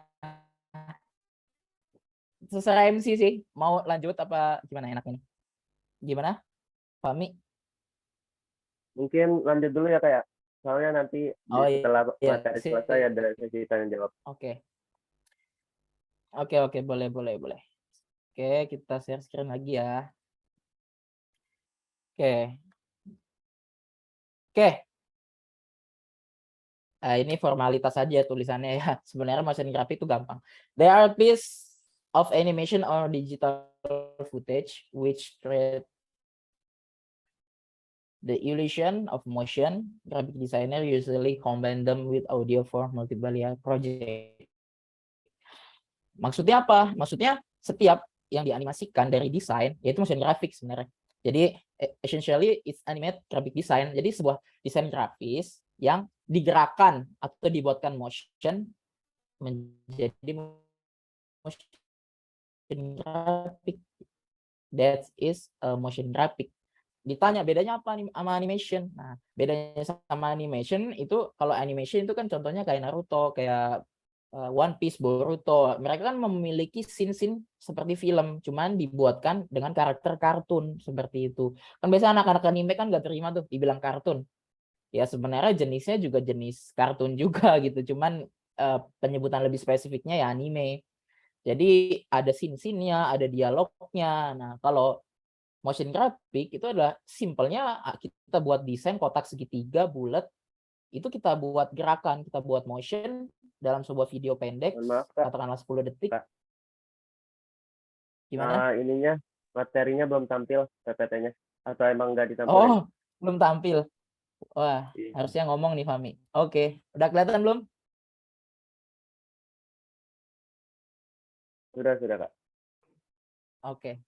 Secara MC sih, mau lanjut apa gimana enaknya? Gimana, Fahmi? Mungkin lanjut dulu ya kayak. Soalnya nanti Oh setelah iya, materi sih. selesai ada sesi tanya jawab. Oke, boleh. Oke, kita share screen lagi ya. Oke. Nah, ini formalitas saja tulisannya ya. Sebenarnya motion graphic itu gampang. There are piece of animation or digital footage which create the illusion of motion. Graphic designer usually combine them with audio for multimedia project. Maksudnya apa? Maksudnya setiap yang dianimasikan dari desain yaitu motion graphic sebenarnya. Jadi essentially it's animate graphic design. Jadi sebuah desain grafis yang digerakkan atau dibuatkan motion menjadi motion graphic. That is a motion graphic. Ditanya bedanya apa sama animation? Nah, bedanya sama animation itu kalau animation itu kan contohnya kayak Naruto, kayak One Piece, Boruto. Mereka kan memiliki scene-scene seperti film, cuman dibuatkan dengan karakter kartun seperti itu. Kan biasanya anak-anak anime kan nggak terima tuh dibilang kartun. Ya sebenarnya jenisnya juga jenis kartun juga gitu, cuman penyebutan lebih spesifiknya ya anime. Jadi ada scene-scene-nya, ada dialognya. Nah, kalau motion graphic itu adalah simpelnya kita buat desain kotak segitiga bulat, itu kita buat gerakan, kita buat motion dalam sebuah video pendek, Mohon maaf Kak. katakanlah 10 detik. Kak. Gimana? Ininya materinya belum tampil PPT-nya atau emang nggak ditampilin? Oh, belum tampil. Wah, Iya. harusnya ngomong nih Fami. Oke, udah kelihatan belum? Sudah, Kak. Oke.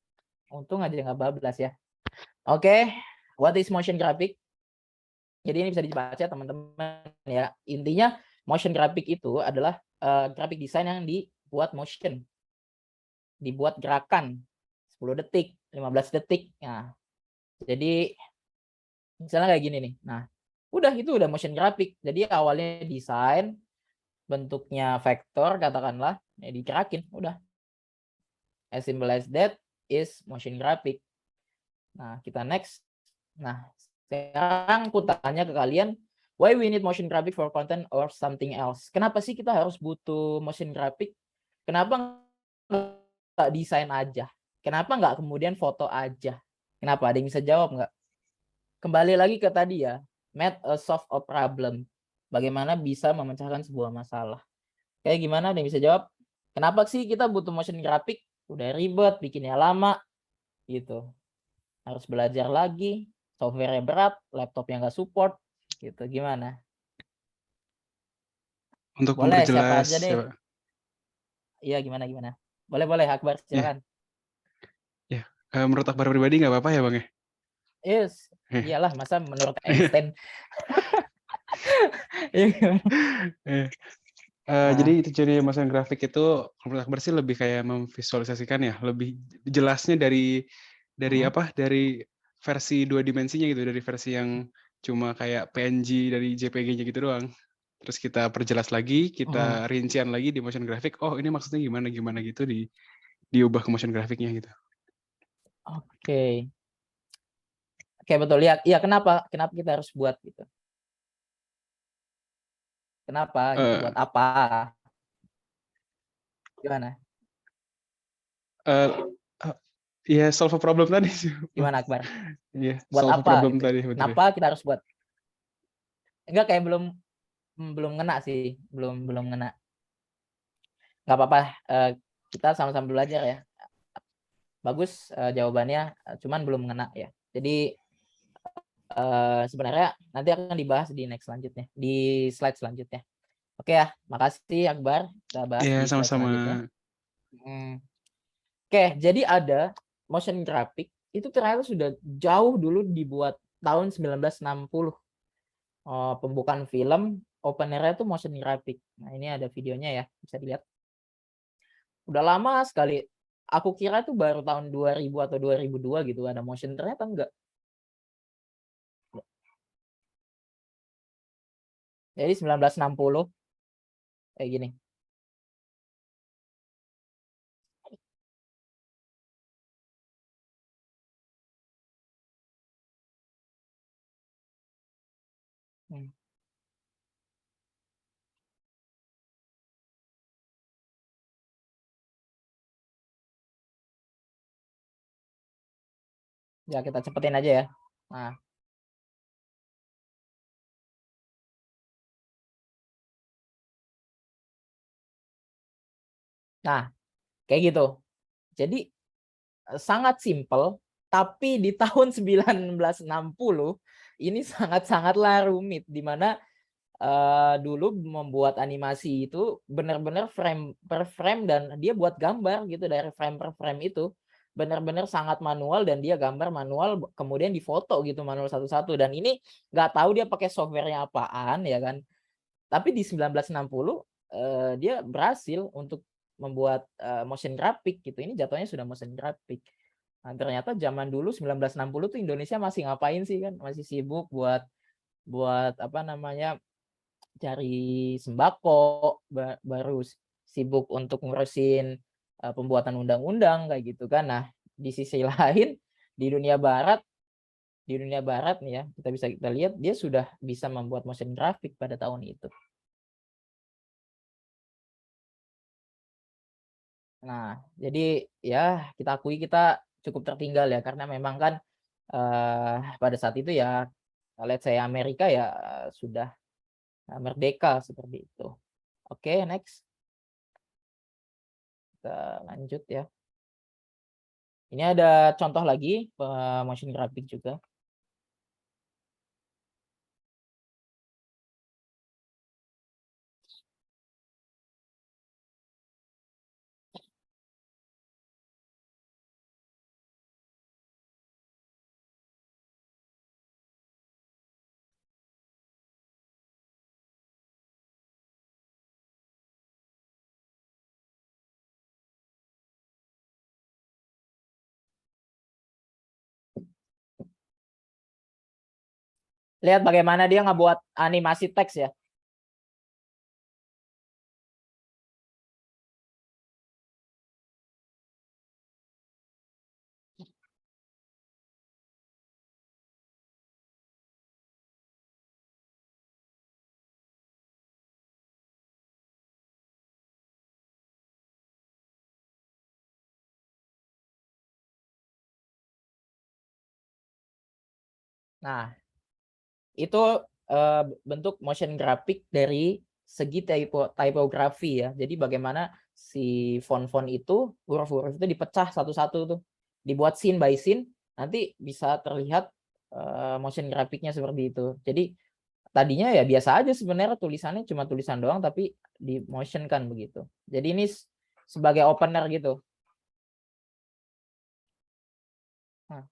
Untung aja nggak bablas ya. Oke, what is motion graphic? Jadi ini bisa dibaca teman-teman ya. Intinya motion graphic itu adalah graphic design yang dibuat motion. Dibuat gerakan 10 detik, 15 detik. Nah, jadi misalnya kayak gini nih. Nah, itu udah motion graphic. Jadi awalnya desain, bentuknya vektor katakanlah, ya digerakin, udah. As simple as that is motion graphic. Nah, kita next. Nah, sekarang aku tanya ke kalian, why we need motion graphic for content or something else? Kenapa sih kita harus butuh motion graphic? Kenapa nggak desain aja? Kenapa nggak kemudian foto aja? Kenapa? Ada yang bisa jawab nggak? Kembali lagi ke tadi ya, made a solve a problem. Bagaimana bisa memecahkan sebuah masalah. Kayak gimana? Ada yang bisa jawab? Kenapa sih kita butuh motion graphic? Udah ribet, bikinnya lama, gitu. Harus belajar lagi, software-nya berat, laptopnya nggak support, gitu. Gimana? Untuk Boleh, siapa memperjelas aja deh. Iya, gimana? Boleh, Akbar, silakan. ya menurut Akbar pribadi nggak apa-apa ya Bang ya? Yes, iyalah, masa menurut Einstein. Iya, gimana? Jadi tujuannya motion graphic itu menurut Akbar sih lebih kayak memvisualisasikan ya, lebih jelasnya dari dari versi 2 dimensinya gitu, dari versi yang cuma kayak PNG dari JPG-nya gitu doang. Terus kita perjelas lagi, kita rincian lagi di motion graphic, oh ini maksudnya gimana gitu diubah ke motion graphic-nya gitu. Oke. Oke, betul. Iya, kenapa kita harus buat gitu? Kenapa gitu? Buat apa? Gimana? Ya solve a problem tadi sih. Gimana, Akbar? Iya, Buat solve a apa problem gitu? tadi betul ya. Kenapa kita harus buat? Enggak, kayak belum ngena sih, belum ngena. Nggak apa-apa, kita sama-sama belajar ya. Bagus jawabannya, cuman belum ngena ya. Jadi sebenarnya nanti akan dibahas di next selanjutnya, di slide selanjutnya. Oke ya, makasih Akbar. Kita bahas Iya, di slide selanjutnya. sama-sama. Oke, jadi ada motion graphic itu ternyata sudah jauh dulu dibuat tahun 1960. Pembukaan film opener-nya itu motion graphic. Nah, ini ada videonya ya, bisa dilihat. Udah lama sekali. Aku kira itu baru tahun 2000 atau 2002 gitu ada motion, ternyata enggak. Jadi 1960 kayak gini. Ya, kita cepetin aja ya. Nah, kayak gitu. Jadi sangat simpel, tapi di tahun 1960 ini sangat-sangatlah rumit, di mana dulu membuat animasi itu benar-benar frame per frame dan dia buat gambar gitu dari frame per frame itu benar-benar sangat manual dan dia gambar manual kemudian difoto gitu manual satu-satu dan ini nggak tahu dia pakai softwarenya apaan ya kan. Tapi di 1960 dia berhasil untuk membuat motion graphic gitu. Ini jatuhnya sudah motion graphic. Nah, ternyata zaman dulu 1960 tuh Indonesia masih ngapain sih kan? Masih sibuk buat apa namanya? Cari sembako, baru sibuk untuk ngurusin pembuatan undang-undang kayak gitu kan. Nah, di sisi lain di dunia barat nih ya, kita lihat dia sudah bisa membuat motion graphic pada tahun itu. Nah, jadi ya kita akui kita cukup tertinggal ya karena memang kan pada saat itu ya let's say Amerika ya sudah merdeka seperti itu. Oke, next. Kita lanjut ya. Ini ada contoh lagi motion graphic juga. Lihat bagaimana dia ngebuat animasi teks ya. Nah, itu bentuk motion graphic dari segi typography ya. Jadi bagaimana si font-font itu, huruf-huruf itu dipecah satu-satu tuh. Dibuat scene by scene, nanti bisa terlihat motion graphicnya seperti itu. Jadi tadinya ya biasa aja sebenarnya tulisannya cuma tulisan doang tapi di motion kan begitu. Jadi ini sebagai opener gitu. Nah,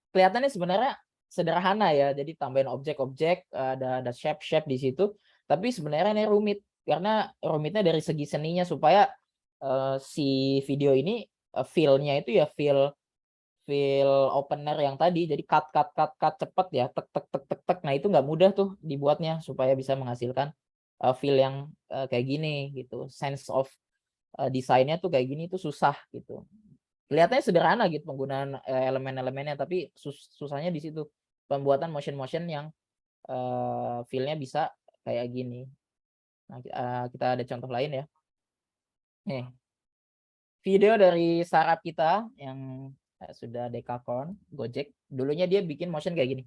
kelihatannya sebenarnya sederhana ya. Jadi tambahin objek-objek, ada shape-shape di situ. Tapi sebenarnya ini rumit karena rumitnya dari segi seninya supaya si video ini feel-nya itu ya feel opener yang tadi. Jadi cut cepet ya, tek tek tek tek tek. Nah, itu nggak mudah tuh dibuatnya supaya bisa menghasilkan feel yang kayak gini gitu. Sense of desainnya tuh kayak gini tuh susah gitu. Kelihatannya sederhana gitu penggunaan elemen-elemennya, tapi susahnya di situ pembuatan motion yang feel-nya bisa kayak gini. Nah, kita ada contoh lain ya. Nih, video dari startup kita yang sudah Dekakorn, Gojek. Dulunya dia bikin motion kayak gini.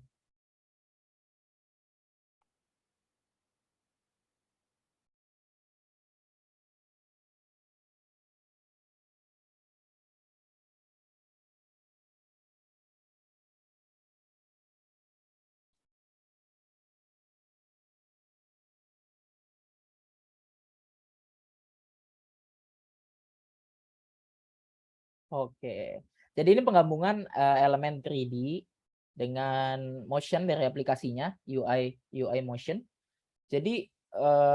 Oke, jadi ini penggabungan elemen 3D dengan motion dari aplikasinya, UI motion. Jadi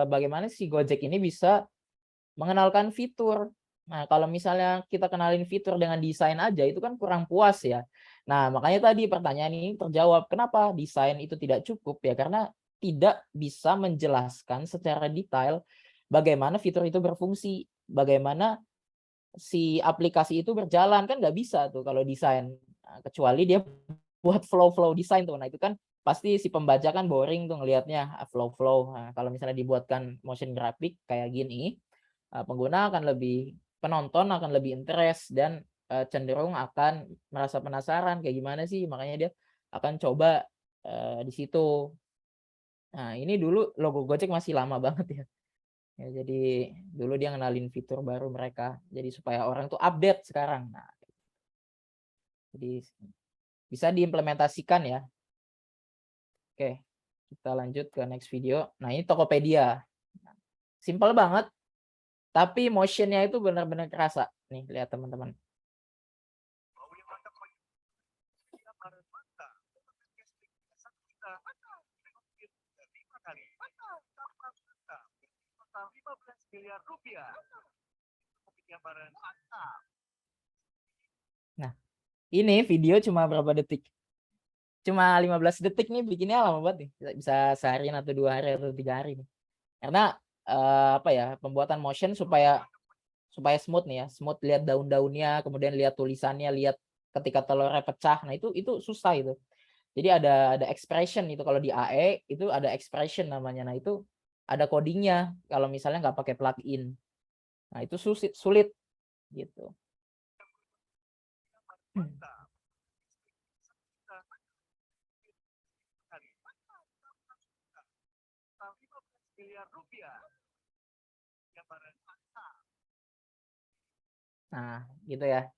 bagaimana si Gojek ini bisa mengenalkan fitur. Nah, kalau misalnya kita kenalin fitur dengan desain aja itu kan kurang puas ya. Nah, makanya tadi pertanyaan ini terjawab, kenapa desain itu tidak cukup ya? Karena tidak bisa menjelaskan secara detail bagaimana fitur itu berfungsi, bagaimana si aplikasi itu berjalan, kan nggak bisa tuh kalau desain. Nah, kecuali dia buat flow desain tuh. Nah, itu kan pasti si pembaca kan boring tuh ngelihatnya flow. Nah, kalau misalnya dibuatkan motion graphic kayak gini, penonton akan lebih interest dan cenderung akan merasa penasaran kayak gimana sih, makanya dia akan coba di situ. Nah, ini dulu logo Gojek masih lama banget ya. Ya, jadi dulu dia ngenalin fitur baru mereka, jadi supaya orang tuh update sekarang. Nah, jadi bisa diimplementasikan ya. Oke, kita lanjut ke next video. Nah, ini Tokopedia. Simple banget, tapi motionnya itu benar-benar kerasa. Nih, lihat teman-teman. Nah, ini video cuma berapa detik? Cuma 15 detik nih, bikinnya lama banget nih. Bisa seharian atau 2 hari atau 3 hari nih. Karena apa ya, pembuatan motion supaya smooth nih ya, smooth, lihat daun-daunnya, kemudian lihat tulisannya, lihat ketika telurnya pecah. Nah, itu susah itu. Jadi ada expression itu, kalau di AE itu ada expression namanya. Nah, itu ada codingnya kalau misalnya nggak pakai plugin. Nah, itu sulit gitu. Nah, gitu ya.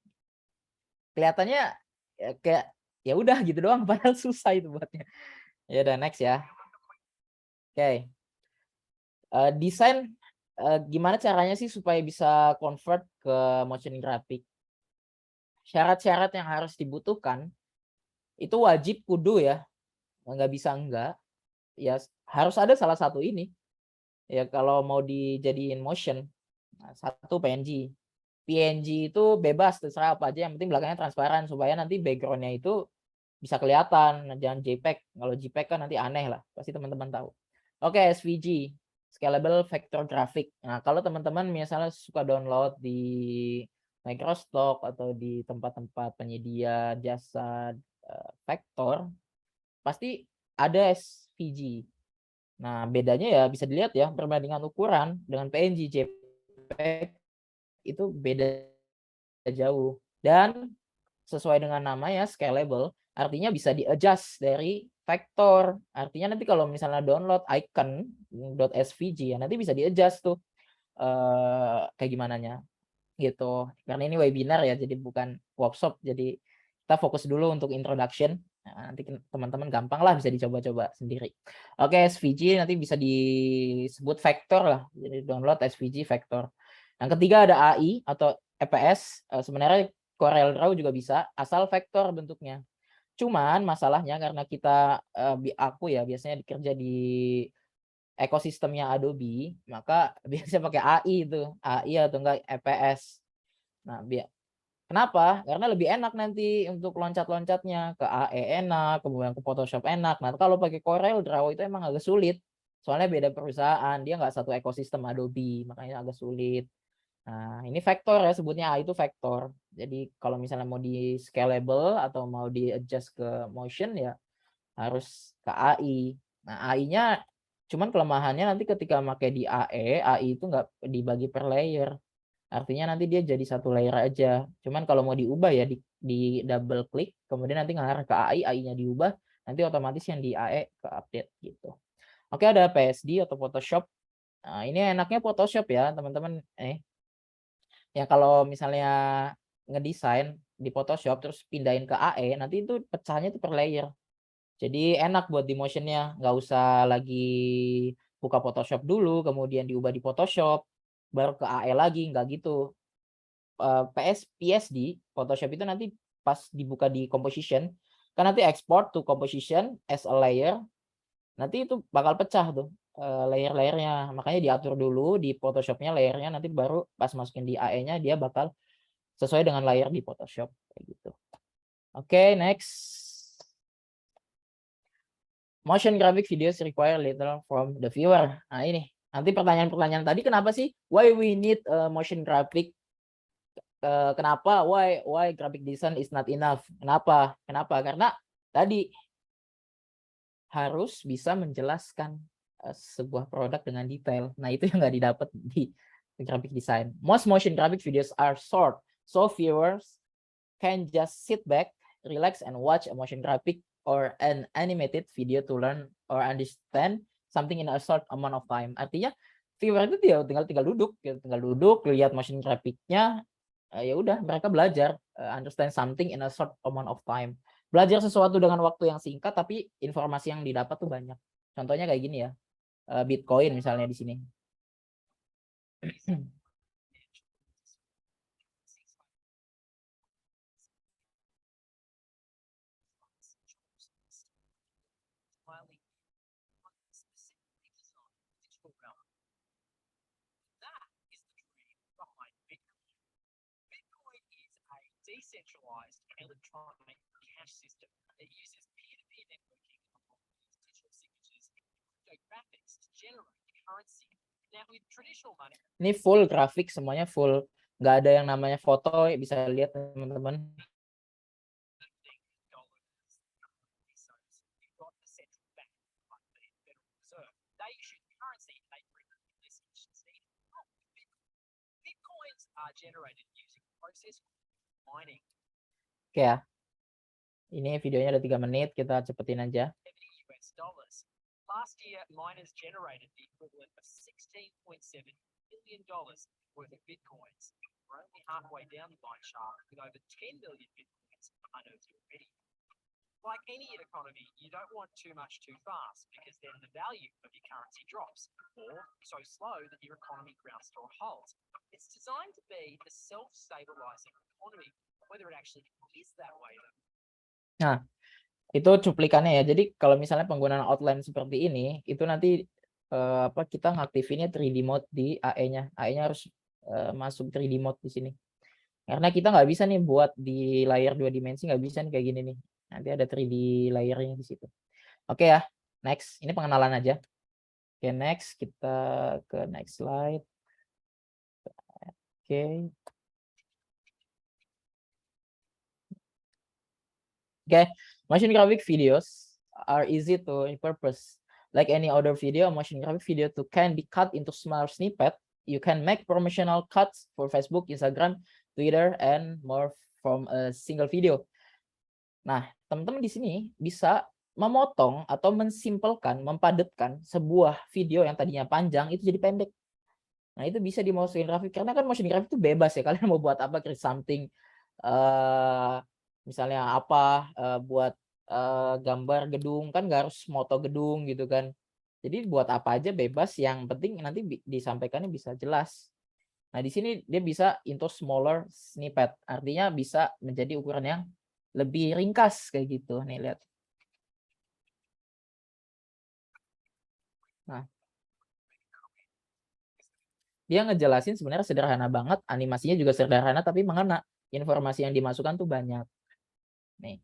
Kelihatannya ya, kayak ya udah gitu doang, padahal susah itu buatnya. Ya udah, next ya. Oke. Desain gimana caranya sih supaya bisa convert ke motion graphic? Syarat-syarat yang harus dibutuhkan itu wajib kudu ya, nggak bisa enggak. Ya harus ada salah satu ini. Ya kalau mau dijadiin motion. Nah, satu PNG. PNG itu bebas terserah apa aja, yang penting belakangnya transparan supaya nanti backgroundnya itu bisa kelihatan, jangan JPEG. Kalau JPEG kan nanti aneh lah, pasti teman-teman tahu. Oke, SVG, Scalable Vector Graphic. Nah, kalau teman-teman misalnya suka download di Microsoft atau di tempat-tempat penyedia jasa vektor, pasti ada SVG. Nah, bedanya ya bisa dilihat ya, perbandingan ukuran dengan PNG, JPEG itu beda jauh. Dan sesuai dengan namanya scalable, artinya bisa di-adjust dari vektor. Artinya nanti kalau misalnya download icon.svg ya nanti bisa di-adjust tuh kayak gimananya gitu. Karena ini webinar ya, jadi bukan workshop. Jadi kita fokus dulu untuk introduction. Nah, nanti teman-teman gampang lah bisa dicoba-coba sendiri. Oke, SVG nanti bisa disebut vektor lah. Jadi download SVG vektor. Yang ketiga ada AI atau EPS. Sebenarnya Corel Draw juga bisa, asal vektor bentuknya. Cuman masalahnya karena kita, aku ya biasanya kerja di ekosistemnya Adobe, maka biasanya pakai AI itu, AI atau enggak EPS. Nah, kenapa? Karena lebih enak nanti untuk loncat-loncatnya, ke AE enak, kemudian ke Photoshop enak. Nah, kalau pakai Corel Draw itu emang agak sulit. Soalnya beda perusahaan, dia nggak satu ekosistem Adobe, makanya agak sulit. Nah, ini vektor ya, sebutnya AI itu vektor. Jadi kalau misalnya mau di scalable atau mau di adjust ke motion ya harus ke AI. Nah, AI-nya cuman kelemahannya nanti ketika pakai di AE, AI itu nggak dibagi per layer. Artinya nanti dia jadi satu layer aja. Cuman kalau mau diubah ya di double klik, kemudian nanti ngarah ke AI, AI-nya diubah, nanti otomatis yang di AE ke update gitu. Oke, ada PSD atau Photoshop. Nah, ini enaknya Photoshop ya, teman-teman. Ya kalau misalnya ngedesain di Photoshop terus pindahin ke AE, nanti itu pecahnya itu per layer. Jadi enak buat di motionnya, nggak usah lagi buka Photoshop dulu, kemudian diubah di Photoshop, baru ke AE lagi, nggak gitu. PSD Photoshop itu nanti pas dibuka di composition, kan nanti export to composition as a layer, nanti itu bakal pecah tuh layer-layernya. Makanya diatur dulu di Photoshopnya layernya, nanti baru pas masukin di AE-nya dia bakal sesuai dengan layer di Photoshop kayak gitu. Oke, next. Motion graphic videos require little from the viewer. Nah, ini nanti pertanyaan-pertanyaan tadi, kenapa sih why we need motion graphic? Kenapa why graphic design is not enough? Kenapa? Karena tadi harus bisa menjelaskan sebuah produk dengan detail. Nah, itu yang nggak didapat di graphic design. Most motion graphic videos are short, so viewers can just sit back, relax, and watch a motion graphic or an animated video to learn or understand something in a short amount of time. Artinya viewer itu dia tinggal duduk, lihat motion graphicnya, ya udah mereka belajar understand something in a short amount of time. Belajar sesuatu dengan waktu yang singkat, tapi informasi yang didapat tuh banyak. Contohnya kayak gini ya, Bitcoin misalnya di sini. Decentralized electronic cash system that uses peer-to-peer networking among digital signatures and cryptographics to generate currency. Now, with traditional money, ini full grafik, semuanya full, nggak ada yang namanya foto, bisa lihat teman-teman. Bitcoins are generated using process mining. Oke ya, ini videonya ada 3 menit, kita cepetin aja. US dollars. Last year, miners generated the equivalent of $16.7 billion worth of bitcoins. We're only halfway down the line chart with over 10 million bitcoins unearthed already. Like any economy, you don't want too much too fast because then the value of your currency drops, or so slow that your economy grounds to a halt. It's designed to be a self-stabilizing economy, whether it actually is that way though. Nah, itu cuplikannya ya. Jadi kalau misalnya penggunaan outline seperti ini, itu nanti kita ngaktifinnya 3D mode di AE-nya. AE-nya harus masuk 3D mode di sini. Karena kita nggak bisa nih buat di layar 2 dimensi, nggak bisa nih kayak gini nih. Nanti ada 3D layernya di situ. Oke ya, next. Ini pengenalan aja. Oke, next kita ke next slide. Oke. Okay, motion graphic videos are easy to repurpose. Like any other video, motion graphic video can be cut into smaller snippet. You can make promotional cuts for Facebook, Instagram, Twitter, and more from a single video. Nah, teman-teman di sini bisa memotong atau mensimpelkan, mempadatkan sebuah video yang tadinya panjang itu jadi pendek. Nah, itu bisa di motion graphic karena kan motion graphic itu bebas ya. Kalian mau buat apa, create something, misalnya apa, buat gambar gedung kan nggak harus moto gedung gitu kan. Jadi buat apa aja bebas, yang penting nanti disampaikannya bisa jelas. Nah, di sini dia bisa into smaller snippet, artinya bisa menjadi ukuran yang lebih ringkas kayak gitu. Nih lihat. Nah, dia ngejelasin sebenarnya sederhana banget, animasinya juga sederhana tapi mengena. Informasi yang dimasukkan tuh banyak. Nih.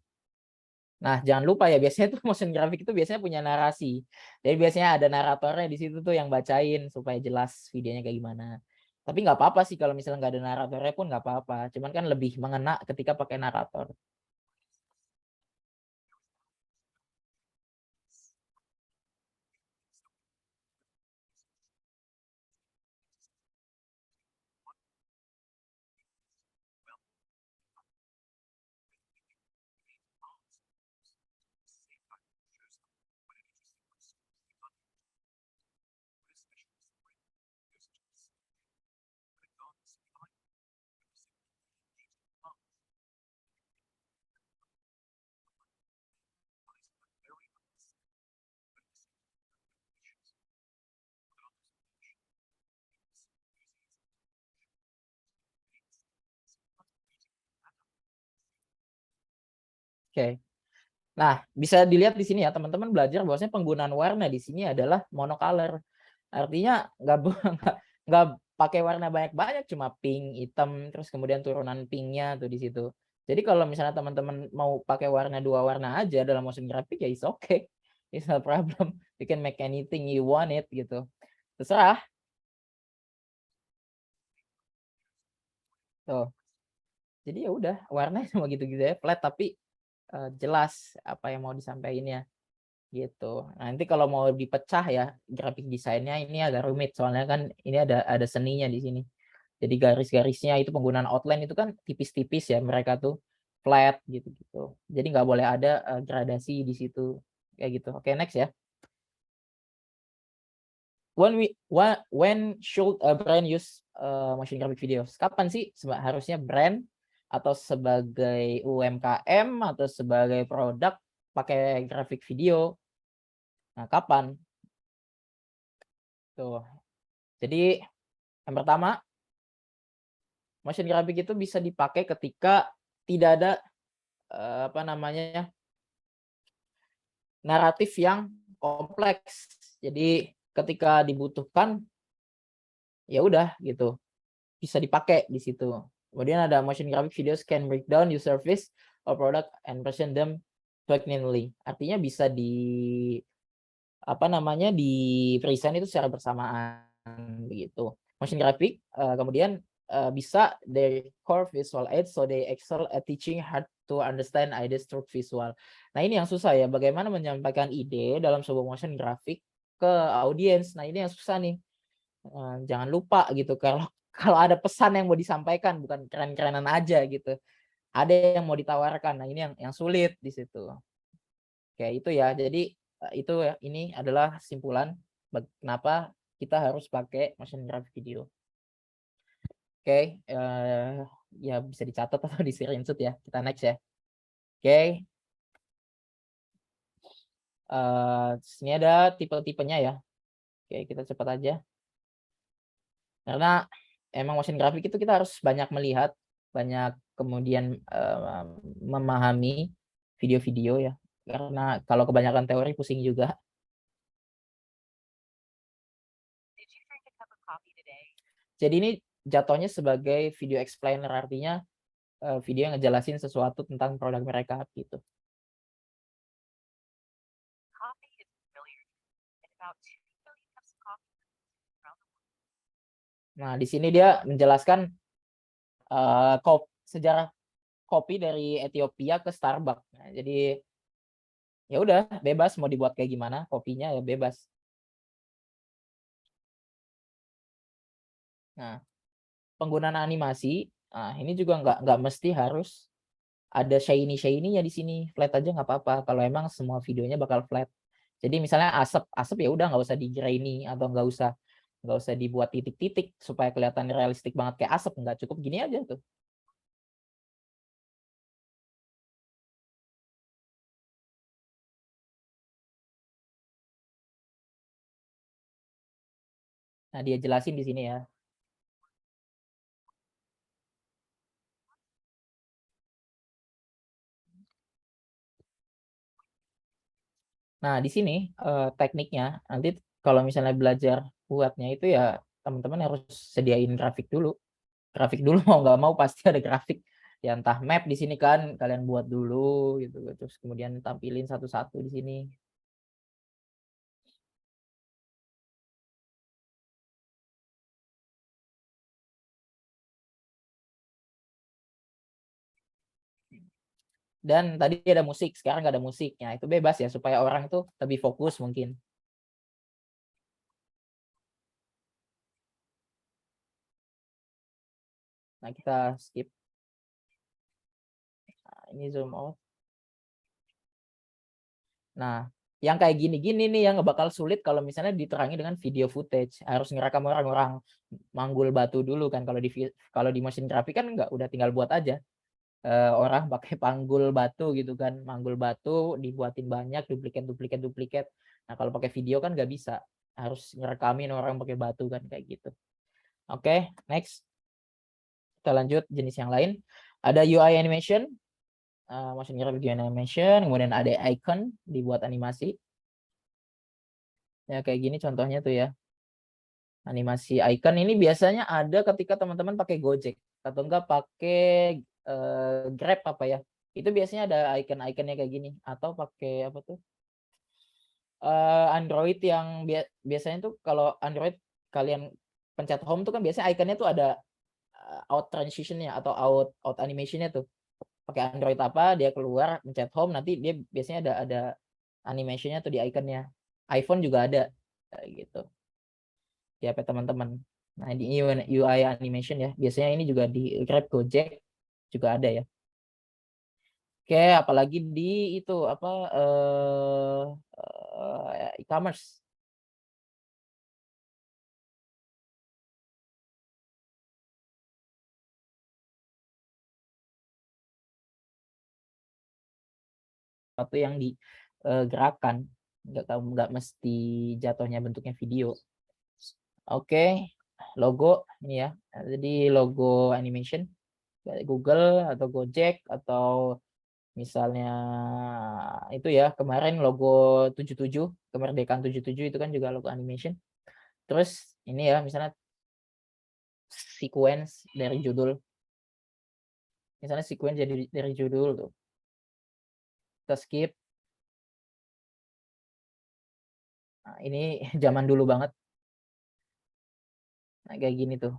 Nah, jangan lupa ya, biasanya tuh motion graphic itu biasanya punya narasi. Jadi biasanya ada naratornya di situ tuh yang bacain supaya jelas videonya kayak gimana. Tapi nggak apa-apa sih kalau misalnya nggak ada naratornya pun nggak apa-apa. Cuman kan lebih mengena ketika pakai narator. Oke. Nah, bisa dilihat di sini ya, teman-teman belajar bahwasanya penggunaan warna di sini adalah monocolor. Artinya nggak pakai warna banyak-banyak, cuma pink, hitam, terus kemudian turunan pinknya tuh di situ. Jadi kalau misalnya teman-teman mau pakai warna 2 warna aja dalam motion graphic ya it's okay. It's no problem. You can make anything you want it gitu. Terserah. Tuh. Jadi ya udah, warnanya cuma gitu-gitu ya, flat tapi jelas apa yang mau disampaikannya gitu. Nanti kalau mau dipecah ya grafik desainnya ini agak rumit soalnya kan ini ada seninya di sini. Jadi garis-garisnya itu penggunaan outline itu kan tipis-tipis ya, mereka tuh flat gitu-gitu. Jadi nggak boleh ada gradasi di situ kayak gitu. Oke, next ya. When should a brand use motion graphic videos? Kapan sih harusnya brand atau sebagai UMKM atau sebagai produk pakai grafik video? Nah, kapan? Tuh. Jadi yang pertama, motion graphic itu bisa dipakai ketika tidak ada apa namanya, naratif yang kompleks. Jadi ketika dibutuhkan ya udah gitu, bisa dipakai di situ. Kemudian ada motion graphic videos can break down user service or product and present them conveniently. Artinya bisa di apa namanya, di present itu secara bersamaan begitu. Motion graphic kemudian bisa their core visual aids, so they excel at teaching how to understand ideas through visual. Nah, ini yang susah ya, bagaimana menyampaikan ide dalam sebuah motion graphic ke audiens. Nah, ini yang susah nih. Jangan lupa gitu kalau ada pesan yang mau disampaikan, bukan keren-kerenan aja gitu. Ada yang mau ditawarkan. Nah, ini yang sulit di situ. Oke, itu ya. Jadi itu ya, ini adalah kesimpulan kenapa kita harus pakai motion graphic video. Oke, ya bisa dicatat atau di screenshot ya. Kita next ya. Oke. Sini ada tipe-tipenya ya. Oke, kita cepat aja. Karena emang motion graphic itu kita harus banyak melihat, banyak kemudian memahami video-video ya. Karena kalau kebanyakan teori pusing juga. Jadi ini jatuhnya sebagai video explainer, artinya video yang ngejelasin sesuatu tentang produk mereka gitu. about 2 million cups of coffee around the world. Nah, di sini dia menjelaskan sejarah kopi dari Ethiopia ke Starbucks. Nah, jadi ya udah bebas mau dibuat kayak gimana kopinya ya bebas. Nah, penggunaan animasi, ini juga nggak mesti harus ada shiny-nya di sini. Flat aja nggak apa-apa kalau emang semua videonya bakal flat. Jadi misalnya asap ya udah nggak usah di grainy atau nggak usah dibuat titik-titik supaya kelihatan realistik banget kayak asap, nggak, cukup gini aja tuh. Nah, dia jelasin di sini ya. Nah, di sini tekniknya nanti kalau misalnya belajar buatnya itu ya teman-teman harus sediain grafik dulu. Grafik dulu mau nggak mau pasti ada grafik. Ya entah map di sini kan kalian buat dulu gitu, terus kemudian tampilin satu-satu di sini. Dan tadi ada musik, sekarang nggak ada musiknya. Itu bebas ya supaya orang itu lebih fokus mungkin. Nah, kita skip. Nah, ini zoom out. Nah, yang kayak gini-gini nih yang bakal sulit kalau misalnya diterangi dengan video footage. Harus ngerekam orang-orang manggul batu dulu kan. Kalau di motion graphic kan nggak, udah tinggal buat aja. Orang pakai panggul batu gitu kan, manggul batu dibuatin banyak, duplikat. Nah, kalau pakai video kan nggak bisa, harus ngerekamin orang pakai batu kan kayak gitu. Oke, next. Kita lanjut jenis yang lain. Ada UI animation, motion graphic animation, kemudian ada icon dibuat animasi. Ya kayak gini contohnya tuh ya. Animasi icon ini biasanya ada ketika teman-teman pakai Gojek atau enggak pakai Grab apa ya. Itu biasanya ada icon-iconnya kayak gini, atau pakai apa tuh? Android yang biasanya tuh kalau Android kalian pencet home tuh kan biasanya iconnya tuh ada out transition-nya atau out animation-nya tuh. Pakai Android apa dia keluar pencet home, nanti dia biasanya ada animation-nya tuh di iconnya. iPhone juga ada gitu. Di HP teman-teman. Nah, di UI animation ya. Biasanya ini juga di Grab, Gojek juga ada ya. Oke, apalagi di itu apa e-commerce. Satu yang digerakkan, nggak mesti jatuhnya bentuknya video. Oke, logo ini ya. Jadi logo animation Google atau Gojek atau misalnya itu ya kemarin logo 77 kemerdekaan 77 itu kan juga logo animation. Terus ini ya misalnya sequence dari judul, misalnya sequence dari judul tuh kita skip. Nah, ini zaman dulu banget. Nah, kayak gini tuh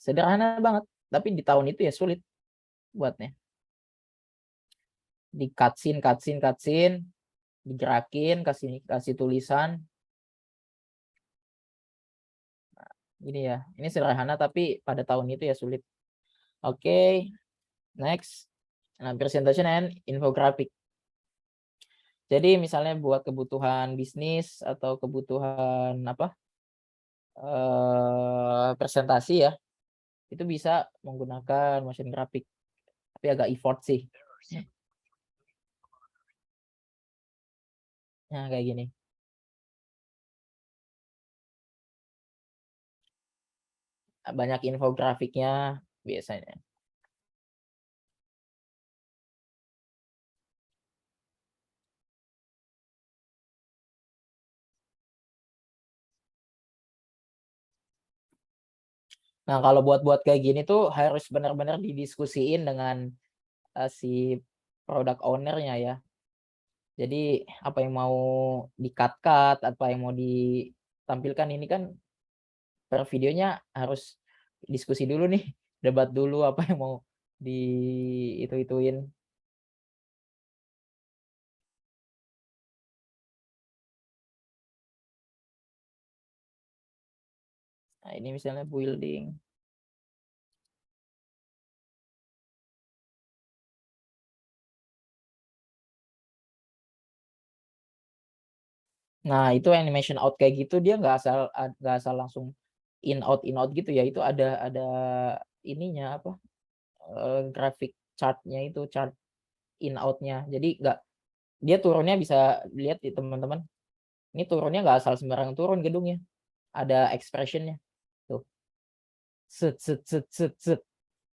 sederhana banget tapi di tahun itu ya sulit buatnya. Di cutscene digerakin, kasih tulisan. Nah, ini ya, ini sederhana tapi pada tahun itu ya sulit. Oke, next. Nah, presentation and infographic. Jadi misalnya buat kebutuhan bisnis atau kebutuhan apa presentasi ya, itu bisa menggunakan motion graphic, tapi agak effort sih. Nah, kayak gini. Banyak infografiknya biasanya. Nah, kalau buat kayak gini tuh harus benar-benar didiskusiin dengan si product owner-nya ya. Jadi apa yang mau di-cut, apa yang mau ditampilkan ini kan per videonya harus diskusi dulu nih, debat dulu apa yang mau di itu-ituin. Nah, ini misalnya building. Nah, itu animation out kayak gitu dia nggak asal langsung in out gitu ya. Itu ada ininya apa? Grafik chartnya itu chart in out-nya. Jadi nggak dia turunnya bisa lihat di teman-teman. Ini turunnya nggak asal sembarang turun gedungnya. Ada expression-nya. Tuh. Set set set set set.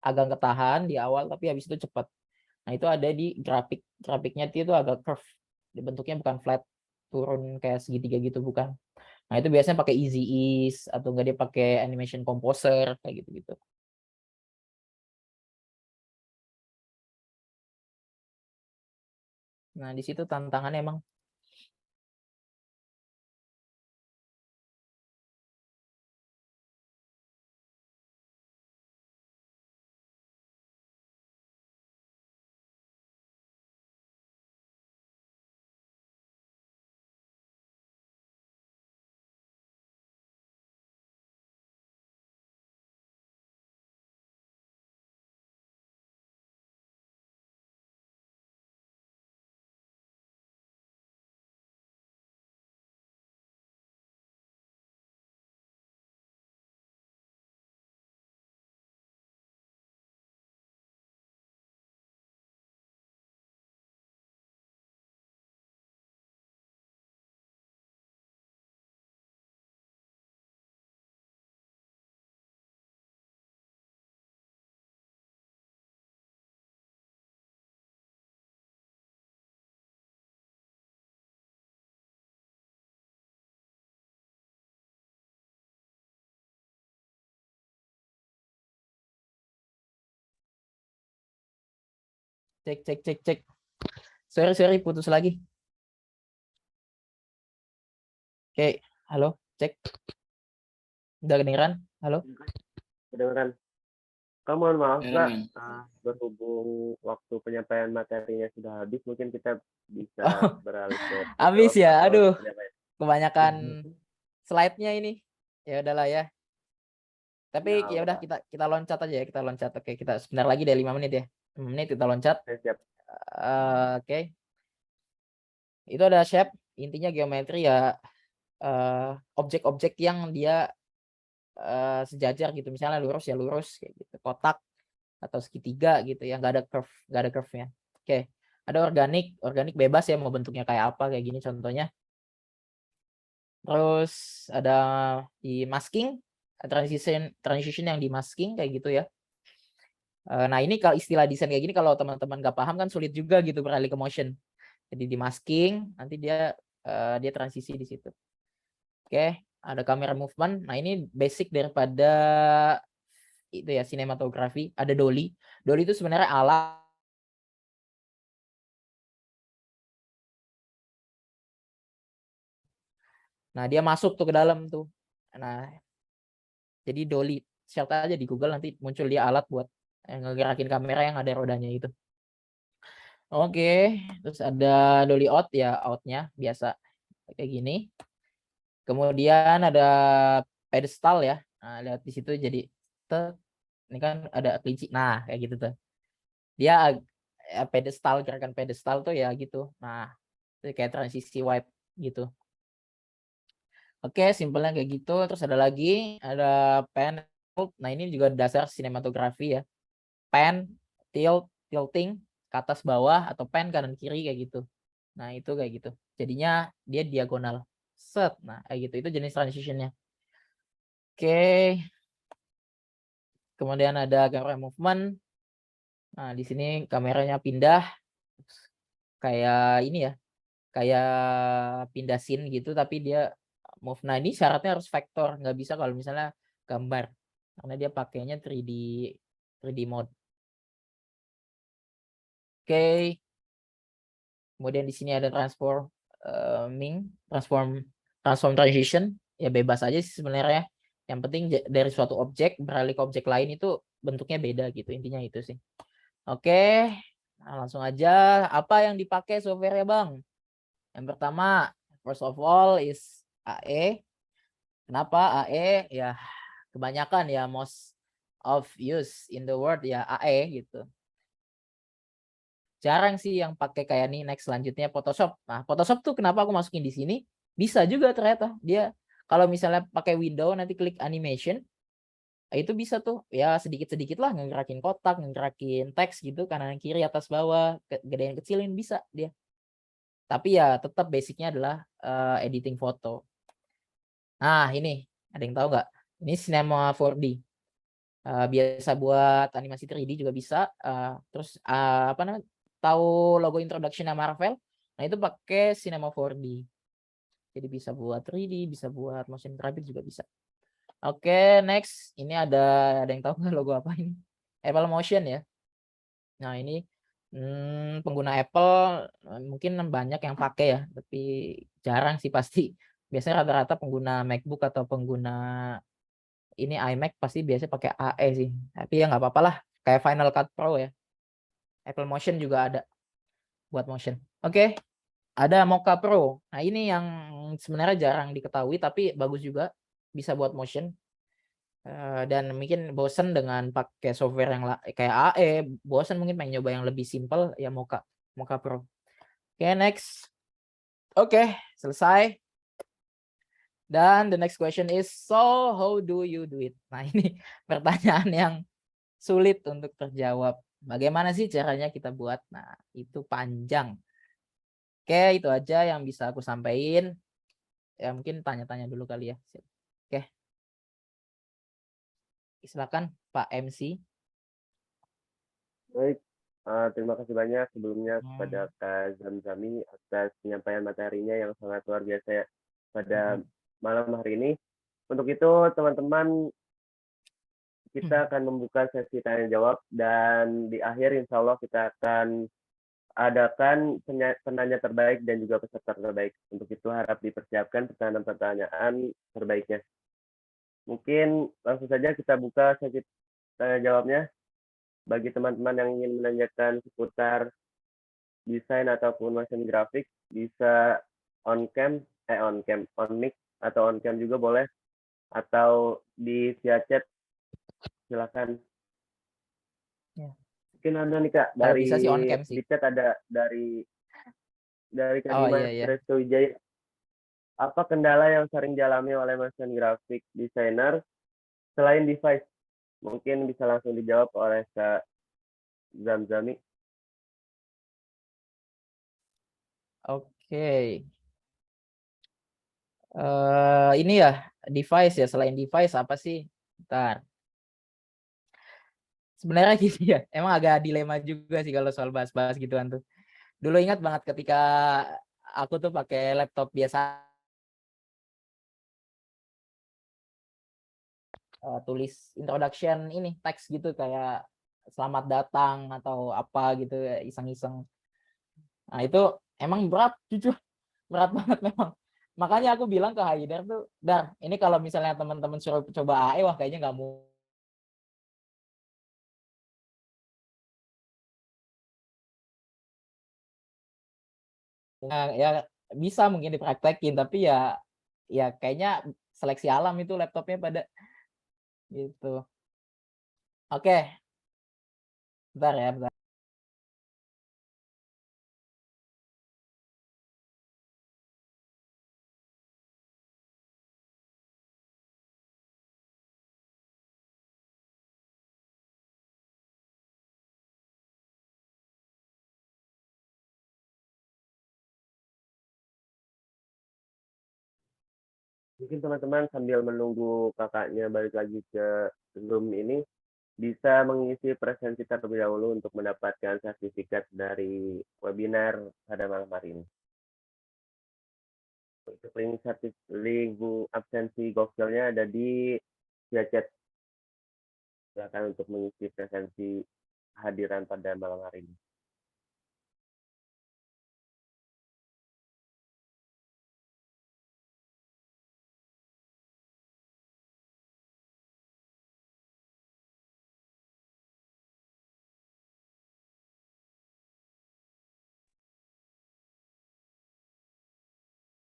Agak ketahan di awal tapi habis itu cepat. Nah, itu ada di grafiknya itu agak curve. Bentuknya bukan flat turun kayak segitiga gitu bukan. Nah, itu biasanya pakai easy ease atau enggak dia pakai animation composer kayak gitu-gitu. Nah, di situ tantangannya emang. Cek. Sorry putus lagi. Oke, halo, cek. Udah kedengeran? Halo. Kedengeran. Mohon maaf, Kak. Kedengeran. Berhubung waktu penyampaian materinya sudah habis, mungkin kita bisa Oh, beralih ke habis jawab ya. atau Aduh, seperti apa ya? kebanyakan slide-nya ini. Ya udahlah ya. Tapi Nggak ya udah apa-apa. kita loncat aja ya, kita loncat. Oke, kita sebentar lagi deh 5 menit ya. 5 menit kita loncat. Siap. Oke. Itu ada shape, intinya geometri ya objek-objek yang dia sejajar gitu. Misalnya lurus ya lurus kayak gitu. Kotak atau segitiga gitu ya, nggak ada curve-nya. Oke. Ada organik bebas ya mau bentuknya kayak apa kayak gini contohnya. Terus ada di masking, transition yang di masking kayak gitu ya. Nah, ini kalau istilah desain kayak gini kalau teman-teman nggak paham kan sulit juga gitu beralih ke motion. Jadi di masking, nanti dia transisi di situ. Oke, ada kamera movement. Nah, ini basic daripada itu ya sinematografi. Ada dolly. Dolly itu sebenarnya alat. Nah, dia masuk tuh ke dalam tuh. Nah, jadi dolly. Search aja di Google nanti muncul dia alat buat ngegerakin kamera yang ada rodanya itu. Oke, terus ada dolly out ya, outnya biasa kayak gini. Kemudian ada pedestal ya. Nah, lihat di situ jadi ini kan ada kelinci. Nah, kayak gitu tuh. Dia pedestal, gerakan pedestal tuh ya gitu. Nah, itu kayak transisi wipe gitu. Oke, simpelnya kayak gitu. Terus ada lagi, ada pan. Nah, ini juga dasar sinematografi ya. Pan, tilting ke atas bawah atau pan kanan kiri kayak gitu. Nah, itu kayak gitu. Jadinya dia diagonal. Set. Nah, kayak gitu. Itu jenis transitionnya. Oke. Kemudian ada camera movement. Nah, di sini kameranya pindah kayak ini ya. Kayak pindah scene gitu tapi dia move. Nah, ini syaratnya harus vektor, nggak bisa kalau misalnya gambar. Karena dia pakainya 3D mode. Oke. Kemudian di sini ada transform transition, ya bebas aja sih sebenarnya. Yang penting dari suatu objek beralih ke objek lain itu bentuknya beda gitu, intinya itu sih. Oke, nah langsung aja, apa yang dipakai software-nya Bang? Yang pertama, first of all is AE. Kenapa AE? Ya kebanyakan ya most of use in the world ya AE gitu. Jarang sih yang pakai kayak nih. Next selanjutnya Photoshop. Nah, Photoshop tuh kenapa aku masukin di sini? Bisa juga ternyata. Dia kalau misalnya pakai window nanti klik animation, itu bisa tuh ya sedikit-sedikit lah ngegerakin kotak, ngegerakin teks gitu kanan kiri atas bawah, gedein kecilin bisa dia. Tapi ya tetap basicnya adalah editing foto. Nah, ini ada yang tahu nggak? Ini Cinema 4D. Biasa buat animasi 3D juga bisa. Terus apa namanya? Tahu logo introduction Marvel? Nah, itu pakai Cinema 4D. Jadi bisa buat 3D, bisa buat motion graphic juga bisa. Oke, next. Ini ada yang tahu nggak logo apa ini? Apple Motion ya. Nah, ini pengguna Apple mungkin banyak yang pakai ya, tapi jarang sih pasti. Biasanya rata-rata pengguna MacBook atau pengguna ini iMac pasti biasanya pakai AE sih. Tapi ya nggak apa-apa lah. Kayak Final Cut Pro ya. Apple Motion juga ada buat motion. Oke, ada Mocha Pro. Nah, ini yang sebenarnya jarang diketahui tapi bagus juga, bisa buat motion. Dan mungkin bosen dengan pakai software yang kayak AE, bosen mungkin pengen nyoba yang lebih simple ya Mocha Pro. Oke, next. Oke, selesai. Dan the next question is, so how do you do it? Nah, ini pertanyaan yang sulit untuk terjawab. Bagaimana sih caranya kita buat? Nah, itu panjang. Oke, itu aja yang bisa aku sampaikan. Ya, mungkin tanya-tanya dulu kali ya. Oke. Silakan Pak MC. Baik, terima kasih banyak sebelumnya kepada Kak Zamzami atas penyampaian materinya yang sangat luar biasa ya pada malam hari ini. Untuk itu, teman-teman, kita akan membuka sesi tanya jawab dan di akhir insya Allah kita akan adakan penanya terbaik dan juga peserta terbaik. Untuk itu harap dipersiapkan pertanyaan-pertanyaan terbaiknya. Mungkin langsung saja kita buka sesi tanya jawabnya. Bagi teman-teman yang ingin menanyakan seputar desain ataupun motion grafik, bisa on mic atau on cam juga boleh, atau di via chat silakan. Ya. Mungkin ada nih Kak Kalau dari bisa sih on cam sih. di chat ada dari Kak Oh Dimas iya iya. Resto Wijaya. Apa kendala yang sering dialami oleh motion graphic designer selain device? Mungkin bisa langsung dijawab oleh Kak Zamzami. Oke. Ini ya device ya, selain device apa sih? Bentar. Sebenarnya gitu ya, emang agak dilema juga sih kalau soal bahas-bahas gituan tuh. Dulu ingat banget ketika aku tuh pakai laptop biasa, tulis introduction ini teks gitu kayak selamat datang atau apa gitu iseng-iseng. Nah, itu emang berat, jujur berat banget memang. Makanya aku bilang ke Haider tuh, Dar, ini kalau misalnya teman-teman suruh coba AE, wah kayaknya nggak mau. Ya bisa mungkin dipraktekin, tapi ya kayaknya seleksi alam itu laptopnya pada gitu. Oke, bentar ya, bentar. Mungkin teman-teman sambil menunggu kakaknya balik lagi ke Zoom ini, bisa mengisi presensi terlebih dahulu untuk mendapatkan sertifikat dari webinar pada malam hari ini. Untuk link absensi Gokselnya ada di via chat. Silakan untuk mengisi presensi hadiran pada malam hari ini.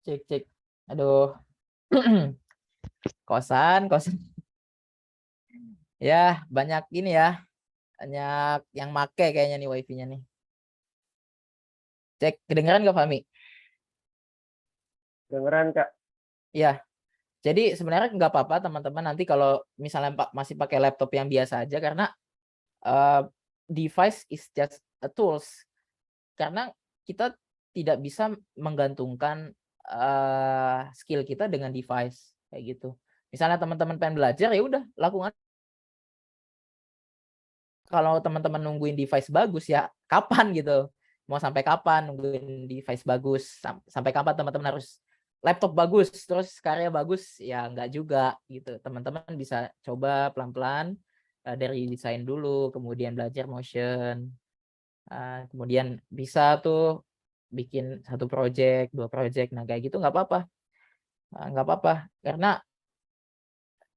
Cek. Aduh. Kosan. Ya, banyak ini ya. Banyak yang make kayaknya nih wifi-nya nih. Cek, kedengeran nggak Fahmi? Dengeran Kak. Ya. Jadi sebenarnya nggak apa-apa teman-teman nanti kalau misalnya masih pakai laptop yang biasa aja karena device is just a tools. Karena kita tidak bisa menggantungkan skill kita dengan device kayak gitu. Misalnya teman-teman pengen belajar ya udah lakukan. Kalau teman-teman nungguin device bagus ya kapan gitu? Mau sampai kapan nungguin device bagus? Sampai kapan teman-teman harus laptop bagus terus karya bagus? Ya enggak juga gitu. Teman-teman bisa coba pelan-pelan dari desain dulu, kemudian belajar motion. Kemudian bisa tuh bikin 1 project, 2 project. Nah, kayak gitu nggak apa-apa. Nggak apa-apa karena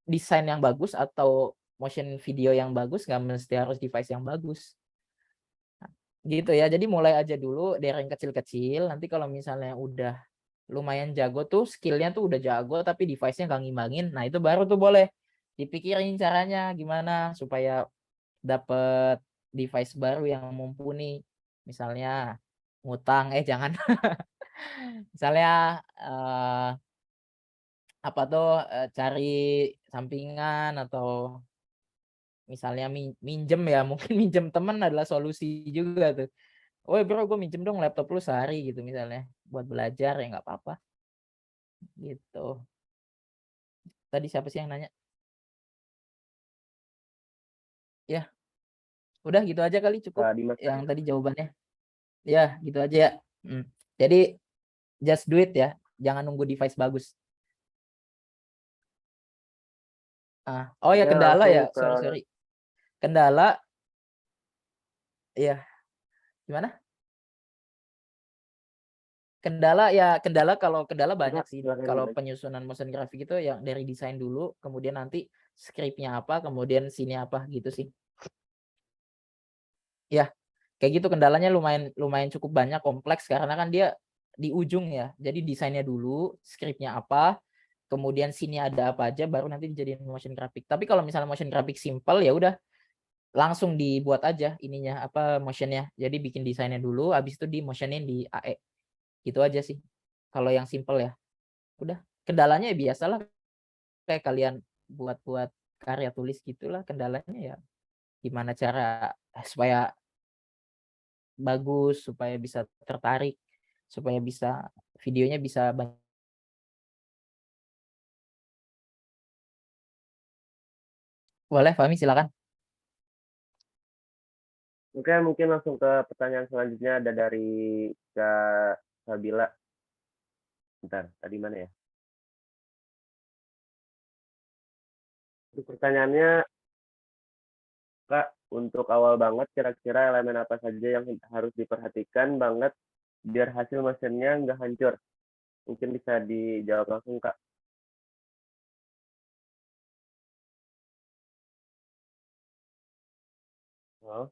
desain yang bagus atau motion video yang bagus nggak mesti harus device yang bagus. Gitu ya. Jadi mulai aja dulu dari yang kecil-kecil. Nanti kalau misalnya udah lumayan jago tuh, skill-nya tuh udah jago tapi device-nya nggak ngimbangin. Nah, itu baru tuh boleh dipikirin caranya gimana supaya dapet device baru yang mumpuni. Misalnya ngutang, jangan. Misalnya apa tuh cari sampingan atau misalnya minjem ya, mungkin minjem teman adalah solusi juga tuh. Woi bro, gue minjem dong laptop lu sehari gitu misalnya buat belajar ya nggak apa-apa gitu. Tadi siapa sih yang nanya? Ya, udah gitu aja kali cukup Kak Dimas yang tadi. tadi jawabannya. Ya, gitu aja ya. Jadi just do it ya, jangan nunggu device bagus. Oh ya Oke, kendala langsung ya, ke sorry. Kendala, ya gimana? Kendala kalau kendala banyak sih. silakan Kalau dimulai. penyusunan motion graphic itu yang dari desain dulu, kemudian nanti skripnya apa, kemudian scene apa gitu sih. Ya, kayak gitu kendalanya lumayan cukup banyak, kompleks karena kan dia di ujung ya. Jadi desainnya dulu, skripnya apa, kemudian scene-nya ada apa aja, baru nanti dijadiin motion graphic. Tapi kalau misalnya motion graphic simple ya udah langsung dibuat aja ininya apa motionnya. Jadi bikin desainnya dulu, habis itu di motionin di AE. Gitu aja sih. Kalau yang simple ya. Udah kendalanya ya biasalah kayak kalian buat karya tulis gitulah kendalanya ya gimana cara supaya bagus, supaya bisa tertarik, supaya bisa videonya bisa boleh Fahmi silakan. Oke, mungkin langsung ke pertanyaan selanjutnya ada dari Kak Sabila. Bentar, tadi mana ya? Untuk pertanyaannya, Kak, untuk awal banget kira-kira elemen apa saja yang harus diperhatikan banget biar hasil mesinnya nggak hancur? Mungkin bisa dijawab langsung, Kak. Oh,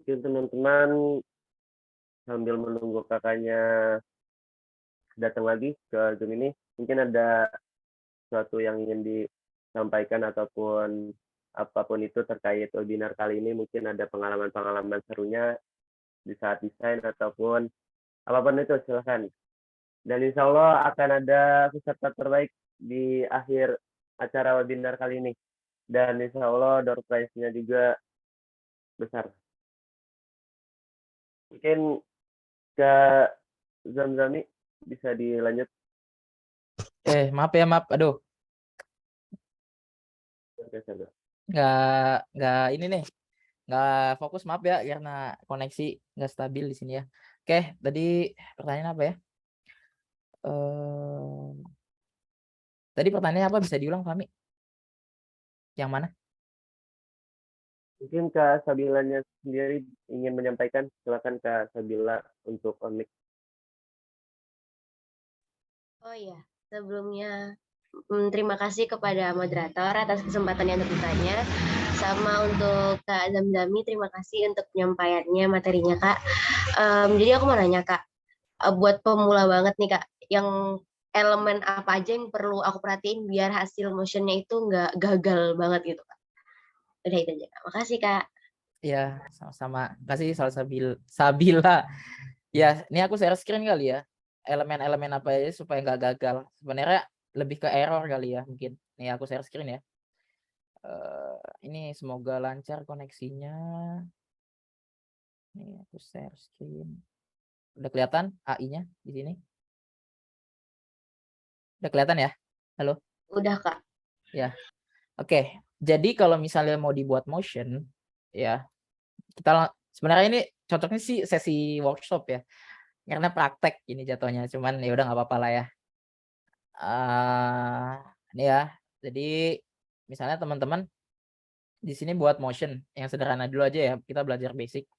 mungkin teman-teman sambil menunggu kakaknya datang lagi ke Zoom ini, mungkin ada sesuatu yang ingin disampaikan ataupun apapun itu terkait webinar kali ini, mungkin ada pengalaman-pengalaman serunya di saat desain ataupun apapun itu, silahkan. Dan insya Allah akan ada peserta terbaik di akhir acara webinar kali ini. dan insya Allah door prize-nya juga besar. Mungkin Kak Zamzami bisa dilanjut. Maaf ya, maaf. Aduh, Oke, Sarga. nggak ini nih, nggak fokus, maaf ya, karena koneksi nggak stabil di sini ya. Oke, tadi pertanyaan apa ya? Tadi pertanyaannya apa? Bisa diulang, Fahmi? Yang mana? Mungkin Kak Sabilanya sendiri ingin menyampaikan, silakan Kak Sabila untuk on-mic. Oh iya, sebelumnya terima kasih kepada moderator atas kesempatan yang bertanya. Sama untuk Kak Zamzami, terima kasih untuk penyampaiannya materinya Kak. Jadi aku mau nanya Kak, buat pemula banget nih Kak, yang elemen apa aja yang perlu aku perhatiin biar hasil motionnya itu nggak gagal banget gitu Kak. Udah itu aja. Makasih Kak. Ya, sama-sama. Kasih Sabila. Ya, ini aku share screen kali ya. Elemen-elemen apa aja supaya nggak gagal. Sebenarnya lebih ke error kali ya mungkin. Nih aku share screen ya. Ini semoga lancar koneksinya. Nih aku share screen. Udah kelihatan AI-nya di sini? Udah kelihatan ya? Halo? Udah Kak. Ya. Oke. Jadi kalau misalnya mau dibuat motion, ya kita sebenarnya ini cocoknya sih sesi workshop ya. Karena praktek ini jatuhnya. Cuman ya udah nggak apa-apa lah ya. Ini ya. Jadi misalnya teman-teman di sini buat motion yang sederhana dulu aja ya. Kita belajar basic.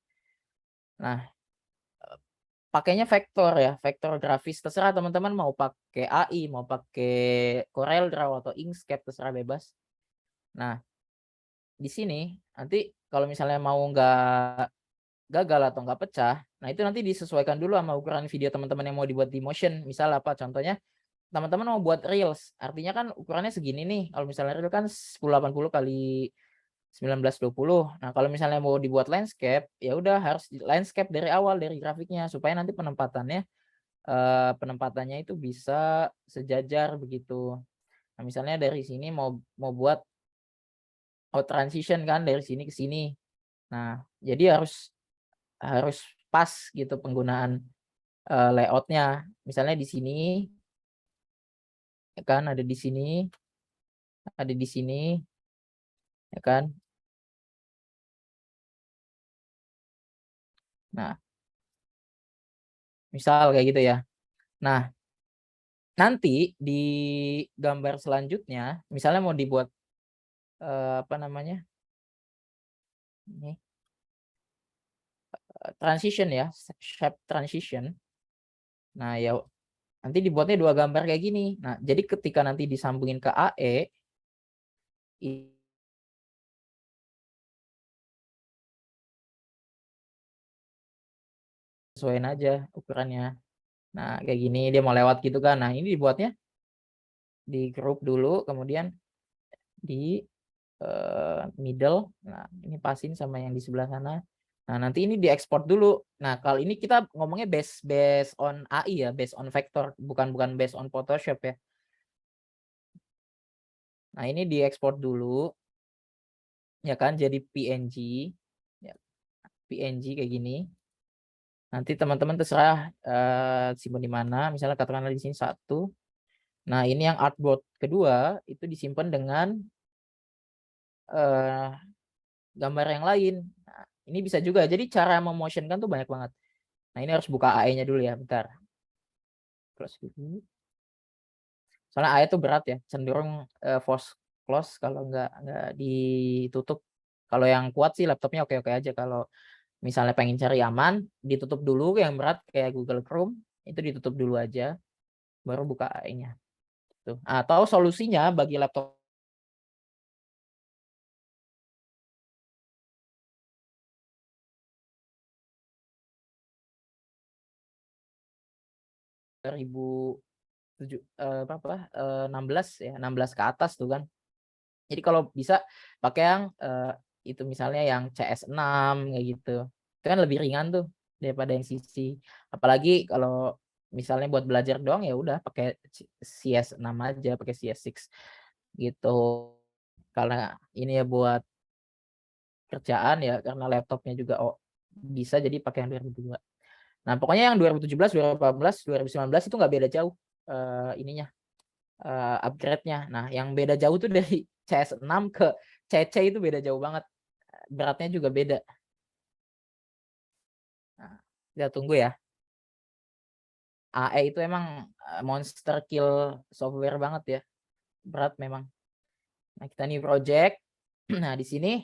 Nah, pakainya vektor ya, vektor grafis, terserah teman-teman mau pakai AI, mau pakai CorelDRAW atau Inkscape, terserah bebas. Nah, di sini nanti kalau misalnya mau nggak gagal atau nggak pecah, nah itu nanti disesuaikan dulu sama ukuran video teman-teman yang mau dibuat di motion. Misal apa contohnya, teman-teman mau buat reels, artinya kan ukurannya segini nih. Kalau misalnya reel kan 1080 kali 1920. Nah, kalau misalnya mau dibuat landscape, ya udah harus landscape dari awal dari grafiknya supaya nanti penempatannya itu bisa sejajar begitu. Nah, misalnya dari sini mau buat out transition kan dari sini ke sini. Nah, jadi harus pas gitu penggunaan layoutnya. Misalnya di sini, ya kan ada di sini, ya kan. Nah, misal kayak gitu ya. Nah, nanti di gambar selanjutnya, misalnya mau dibuat apa namanya? Ini transition ya, shape transition. Nah, ya nanti dibuatnya 2 gambar kayak gini. Nah, jadi ketika nanti disambungin ke AE sesuaiin aja ukurannya. Nah, kayak gini dia mau lewat gitu kan. Nah, ini dibuatnya di group dulu, kemudian di middle. Nah, ini pasin sama yang di sebelah sana. Nah, nanti ini diekspor dulu. Nah, kalau ini kita ngomongnya based on AI ya, based on vector, bukan based on Photoshop ya. Nah, ini diekspor dulu. Ya kan, jadi PNG. Ya, PNG kayak gini. Nanti teman-teman terserah simpan di mana. Misalnya katakanlah di sini 1. Nah, ini yang artboard kedua itu disimpan dengan gambar yang lain. Nah, ini bisa juga. Jadi cara memotionkan tuh banyak banget. Nah, ini harus buka AE-nya dulu ya, bentar. Close dulu. Soalnya AE itu berat ya, cenderung force close kalau nggak ditutup. Kalau yang kuat sih laptopnya oke-oke aja. Kalau misalnya pengen cari aman, ditutup dulu. Yang berat kayak Google Chrome, itu ditutup dulu aja, baru buka AE-nya. Tuh. Atau solusinya bagi laptop berapa 16 ya, 16 ke atas tuh kan. Jadi kalau bisa pakai yang itu misalnya yang CS6 kayak gitu. Itu kan lebih ringan tuh daripada yang CC. Apalagi kalau misalnya buat belajar doang ya udah pakai CS6 aja, pakai CS6 gitu. karena ini ya buat kerjaan ya, karena laptopnya juga bisa, jadi pakai yang 2002. Nah, pokoknya yang 2017, 2018, 2019 itu nggak beda jauh ininya upgrade-nya. Nah, yang beda jauh tuh dari CS6 ke CC itu beda jauh banget. Beratnya juga beda. Nah, kita tunggu ya. AE itu emang monster kill software banget ya. Berat memang. Nah, kita nih project. Nah, di sini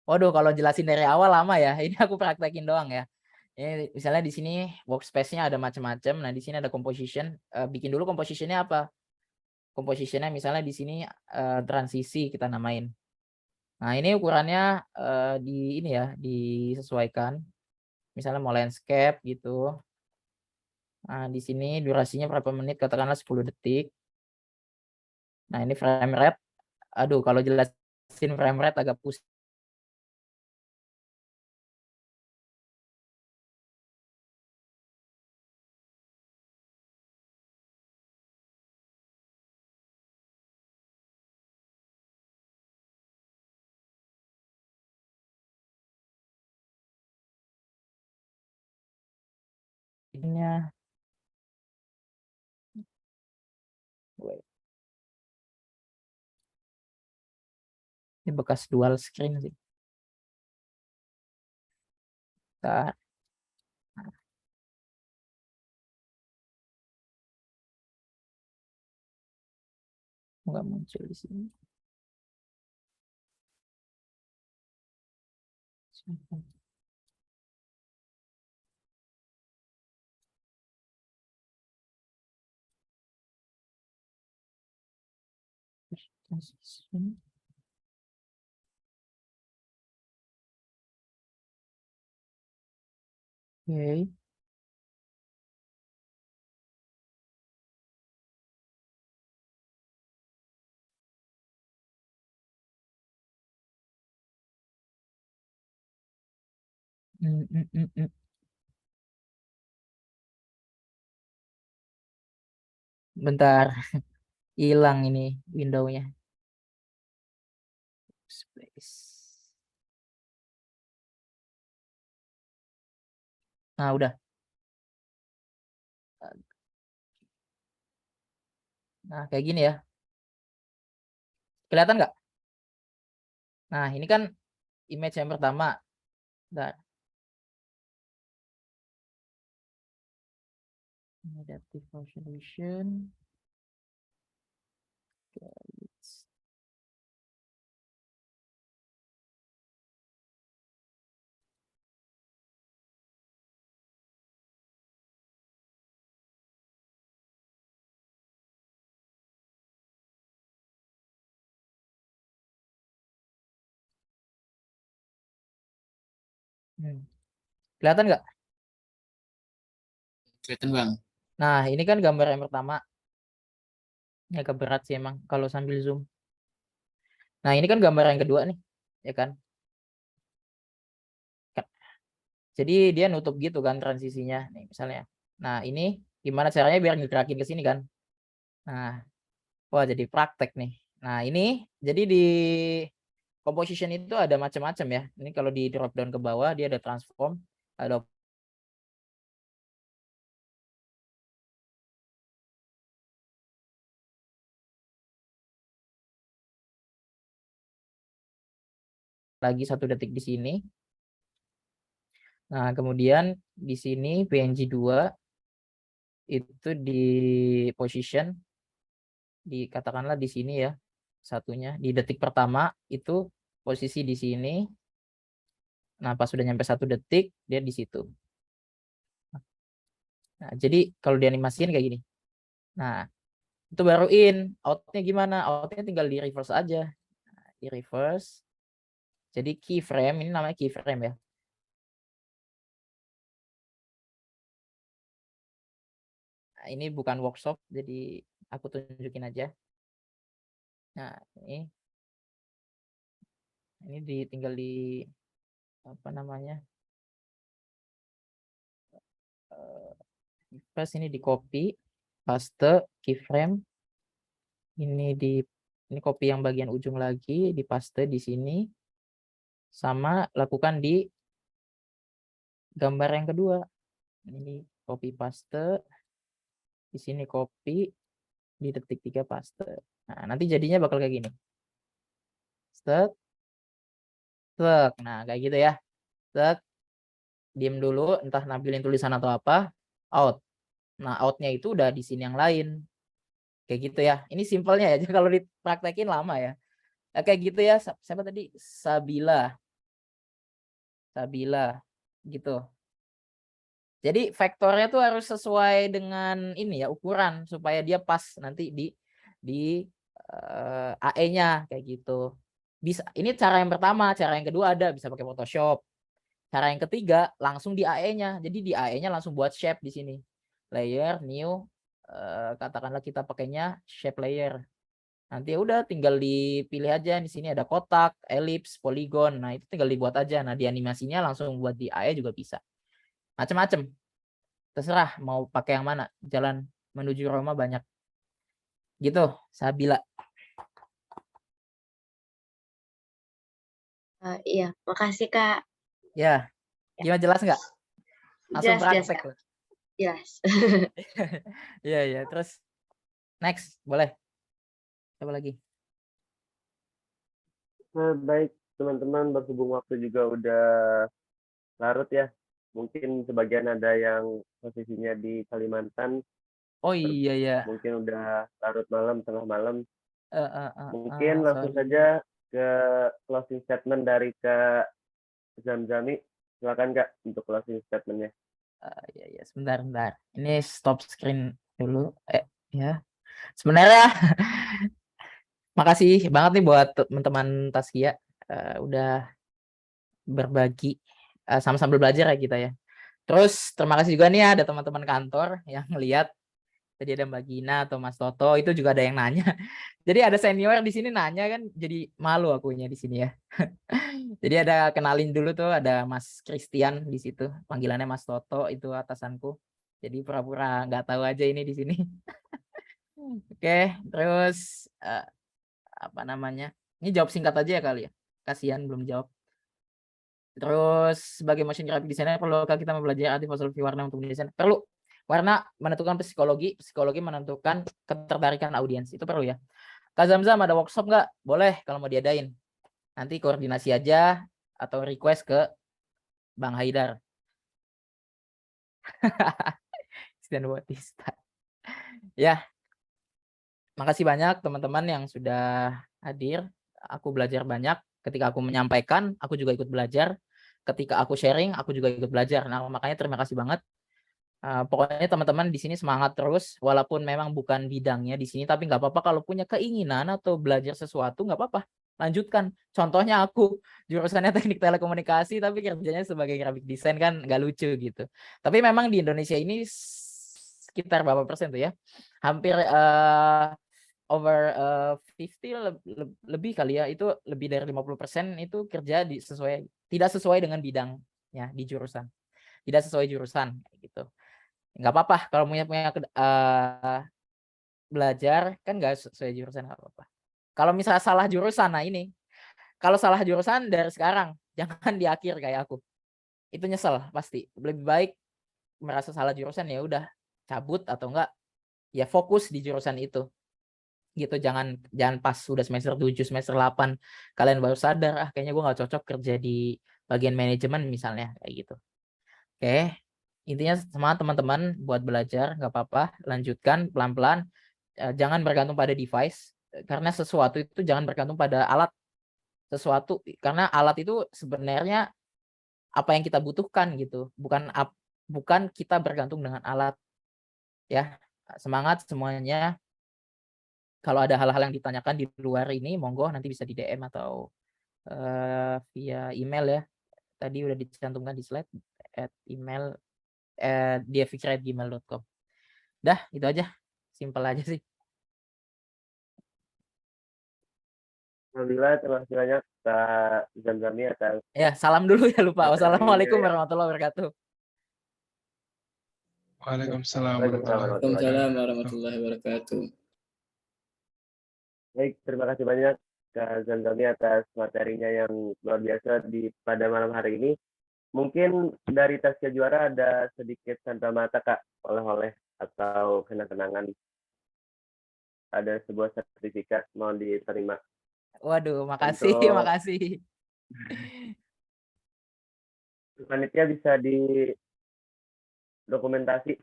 waduh, kalau jelasin dari awal lama ya. Ini aku praktekin doang ya. Ini misalnya di sini workspace-nya ada macam-macam. Nah, di sini ada composition. Bikin dulu composition-nya apa? Composition-nya misalnya di sini transisi kita namain. Nah, ini ukurannya di ini ya, disesuaikan. Misalnya mau landscape gitu. Nah, di sini durasinya berapa menit? Katakanlah 10 detik. Nah, ini frame rate. Aduh, kalau jelasin frame rate agak pusing. Ininya. Ini bekas dual screen sih. Bentar. Nggak muncul di sini. Transition. Oke. Bentar, hilang ini window-nya. Space. Nah, udah. Nah, kayak gini ya. Kelihatan nggak? Nah, ini kan image yang pertama. Bentar. Adaptive resolution. Kelihatan nggak? Kelihatan Bang. Nah, ini kan gambar yang pertama. Ini agak berat sih emang kalau sambil zoom. Nah, ini kan gambar yang kedua nih, ya kan? Jadi dia nutup gitu kan transisinya, nih misalnya. Nah, ini gimana caranya biar ngegerakin ke sini kan? Nah, wah jadi praktek nih. Nah, ini jadi di composition itu ada macam-macam ya. Ini kalau di drop down ke bawah dia ada transform, ada lagi 1 detik di sini. Nah, kemudian di sini PNG 2 itu di position dikatakanlah di sini ya. Satunya di detik pertama itu posisi di sini. Nah, pas sudah nyampe 1 detik dia di situ. Nah, jadi kalau dianimasiin kayak gini. Nah, itu baru in. Outnya gimana? Outnya tinggal di reverse aja. Nah, di reverse. Jadi keyframe, ini namanya keyframe ya. Nah, ini bukan workshop, jadi aku tunjukin aja. Nah, ini tinggal di apa namanya? Pas ini di copy, paste, keyframe. Ini Ini copy yang bagian ujung lagi, dipaste di sini. Sama lakukan di gambar yang kedua. Ini copy paste. Di sini copy, di detik 3 paste. Nah, nanti jadinya bakal kayak gini. Set. Set. Nah, kayak gitu ya. Set. Diam dulu, entah nampilin tulisan atau apa. Out. Nah, outnya itu udah di sini yang lain. Kayak gitu ya. Ini simpelnya ya. Jadi kalau dipraktekin lama ya. Nah, kayak gitu ya. Siapa tadi? Sabila. Sabila. Gitu. Jadi vektornya tuh harus sesuai dengan ini ya, ukuran supaya dia pas nanti di AE-nya kayak gitu. Bisa. Ini cara yang pertama, cara yang kedua ada bisa pakai Photoshop. Cara yang ketiga langsung di AE-nya. Jadi di AE-nya langsung buat shape di sini. Layer, new, katakanlah kita pakainya shape layer. Nanti ya udah tinggal dipilih aja di sini ada kotak, elips, poligon. Nah, itu tinggal dibuat aja. Nah, di animasinya langsung buat di AE juga bisa. Macam-macam. Terserah mau pakai yang mana. Jalan menuju Roma banyak. Gitu, Sabila. Iya, makasih Kak. Ya. Gimana, jelas nggak? Langsung Jelas, praktek. Kak. Jelas. Iya, iya. Terus next, boleh. Siapa lagi? Baik, teman-teman, berhubung waktu juga udah larut ya. Mungkin sebagian ada yang posisinya di Kalimantan, Oh iya ya. mungkin udah larut malam, tengah malam. Mungkin langsung sorry. saja ke closing statement dari Kak Zamzami. Silakan Kak untuk closing statement-nya. Ya, sebentar. Ini stop screen dulu. Ya. Sebenarnya makasih banget nih buat teman-teman Taskia udah berbagi sama-sama belajar ya kita ya. Terus terima kasih juga nih ada teman-teman kantor yang lihat. Tadi ada Mbak Gina atau Mas Toto itu juga ada yang nanya. Jadi ada senior di sini nanya kan, jadi malu akunya di sini ya. Jadi ada kenalin dulu tuh ada Mas Christian di situ, panggilannya Mas Toto itu atasanku. Jadi pura-pura nggak tahu aja ini di sini. Oke, terus apa namanya? Ini jawab singkat aja ya kali ya. Kasihan belum jawab. Terus sebagai motion graphic designer perlukah kita mempelajari arti filosofi warna untuk mendesain? Perlu. Warna menentukan psikologi menentukan ketertarikan audiens. Itu perlu ya. Kak Zamzam ada workshop nggak? Boleh kalau mau diadain. Nanti koordinasi aja atau request ke Bang Haidar. Christian Bautista. Ya. Makasih banyak teman-teman yang sudah hadir. Aku belajar banyak. Ketika aku menyampaikan, aku juga ikut belajar. Ketika aku sharing, aku juga ikut belajar. Nah, makanya terima kasih banget. Pokoknya teman-teman di sini semangat terus, walaupun memang bukan bidangnya di sini, tapi nggak apa-apa kalau punya keinginan atau belajar sesuatu nggak apa-apa, lanjutkan. Contohnya aku jurusannya teknik telekomunikasi, tapi kerjanya sebagai graphic design kan nggak lucu gitu. Tapi memang di Indonesia ini sekitar berapa persen tuh ya? Hampir over 50 lebih kali ya, itu lebih dari 50% itu kerja tidak sesuai dengan bidangnya di jurusan, tidak sesuai jurusan gitu. Nggak apa-apa kalau punya belajar kan nggak sesuai jurusan, nggak apa-apa. Kalau misalnya salah jurusan, nah ini kalau salah jurusan dari sekarang jangan di akhir kayak aku, itu nyesel pasti. Lebih baik merasa salah jurusan ya udah cabut atau enggak ya fokus di jurusan itu gitu. Jangan pas sudah semester 7 semester 8 kalian baru sadar kayaknya gue nggak cocok kerja di bagian manajemen misalnya kayak gitu. Oke. Intinya semangat teman-teman buat belajar, nggak apa-apa, lanjutkan pelan-pelan. Jangan bergantung pada device, karena sesuatu itu jangan bergantung pada alat. Sesuatu, karena alat itu sebenarnya apa yang kita butuhkan gitu, bukan kita bergantung dengan alat. Ya, semangat semuanya. Kalau ada hal-hal yang ditanyakan di luar ini, monggo nanti bisa di DM atau via email ya. Tadi udah dicantumkan di slide email diafikra@gmail.com. Dah, itu aja. Simpel aja sih. Alhamdulillah, terima kasih banyak Kak Zamzami atas Ya, salam dulu ya lupa. Wassalamualaikum materinya ya. warahmatullahi wabarakatuh. Waalaikumsalam Waalaikumsalam warahmatullahi Waalaikumsalam wabarakatuh. warahmatullahi wabarakatuh. Baik, terima kasih banyak Kak Zamzami atas materinya yang luar biasa pada malam hari ini. Mungkin dari Tasya Juara ada sedikit sandra mata Kak, oleh-oleh atau kenang-kenangan. Ada sebuah sertifikat mohon diterima. Waduh, makasih, Untuk makasih. panitia bisa didokumentasi.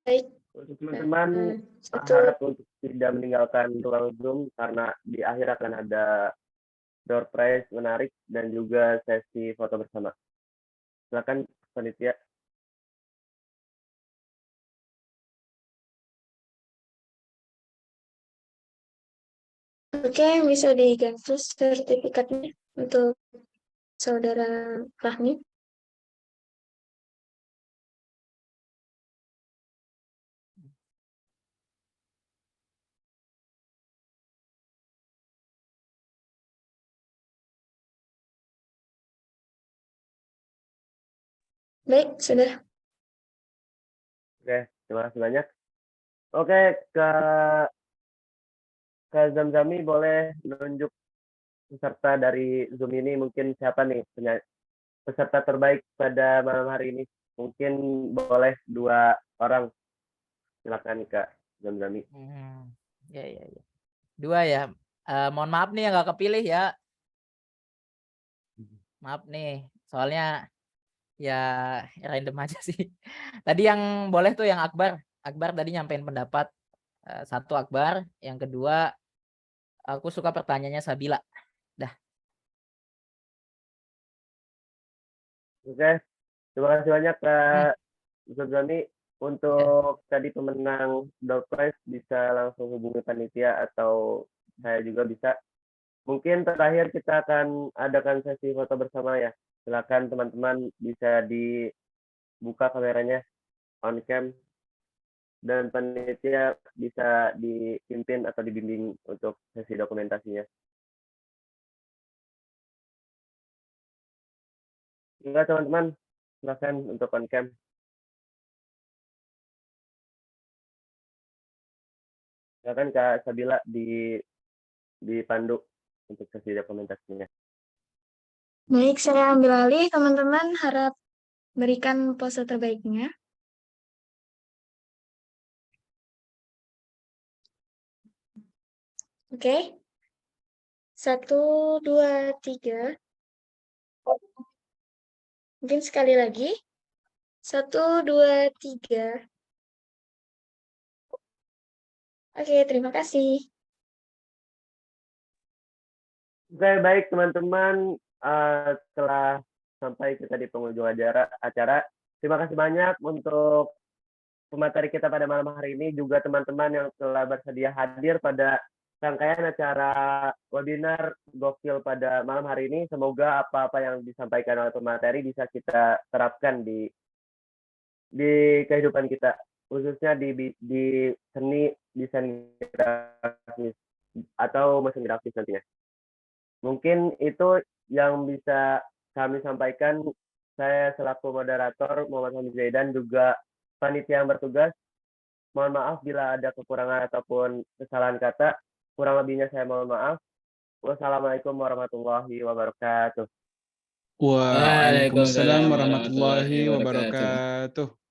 Baik. Untuk teman-teman Satu. harap untuk tidak meninggalkan ruang Zoom karena di akhir akan ada door prize menarik dan juga sesi foto bersama. Silakan panitia. Oke, bisa diganti sertifikatnya untuk saudara Fahmi. Baik, sudah. Oke, terima kasih banyak. Oke, Kak Zamzami boleh menunjuk peserta dari Zoom ini, mungkin siapa nih peserta terbaik pada malam hari ini? Mungkin boleh 2 orang. Silakan Kak Zamzami. Ya. 2 ya. Mohon maaf nih yang nggak kepilih ya. Maaf nih, soalnya ya random aja sih. Tadi yang boleh tuh yang Akbar. Akbar tadi nyampein pendapat. 1 Akbar, yang kedua aku suka pertanyaannya Sabila. Dah. Oke, terima kasih banyak Kak Zamzami. Untuk tadi pemenang door prize bisa langsung hubungi panitia atau saya juga bisa. Mungkin terakhir kita akan adakan sesi foto bersama ya. Silakan teman-teman bisa dibuka kameranya on cam dan panitia bisa dipimpin atau dibimbing untuk sesi dokumentasinya. Enggak teman-teman, silakan untuk on cam. Silakan Kak Sabila dipandu untuk sesi dokumentasinya. Baik, saya ambil alih. Teman-teman harap berikan pose terbaiknya. Oke. 1, 2, 3. Mungkin sekali lagi. 1, 2, 3. Oke, terima kasih. Oke, baik teman-teman, setelah sampai kita di penghujung acara, terima kasih banyak untuk pemateri kita pada malam hari ini, juga teman-teman yang telah bersedia hadir pada rangkaian acara webinar Gokil pada malam hari ini. Semoga apa-apa yang disampaikan oleh pemateri bisa kita terapkan di kehidupan kita, khususnya di seni desain grafis atau mesin grafis nantinya. Mungkin itu yang bisa kami sampaikan. Saya selaku moderator Muhammad Hamid Zaidan, juga panitia yang bertugas. Mohon maaf bila ada kekurangan ataupun kesalahan kata. Kurang lebihnya saya mohon maaf. Wassalamualaikum warahmatullahi wabarakatuh. Waalaikumsalam Waalaikumsalam warahmatullahi warahmatullahi wabarakatuh. wabarakatuh.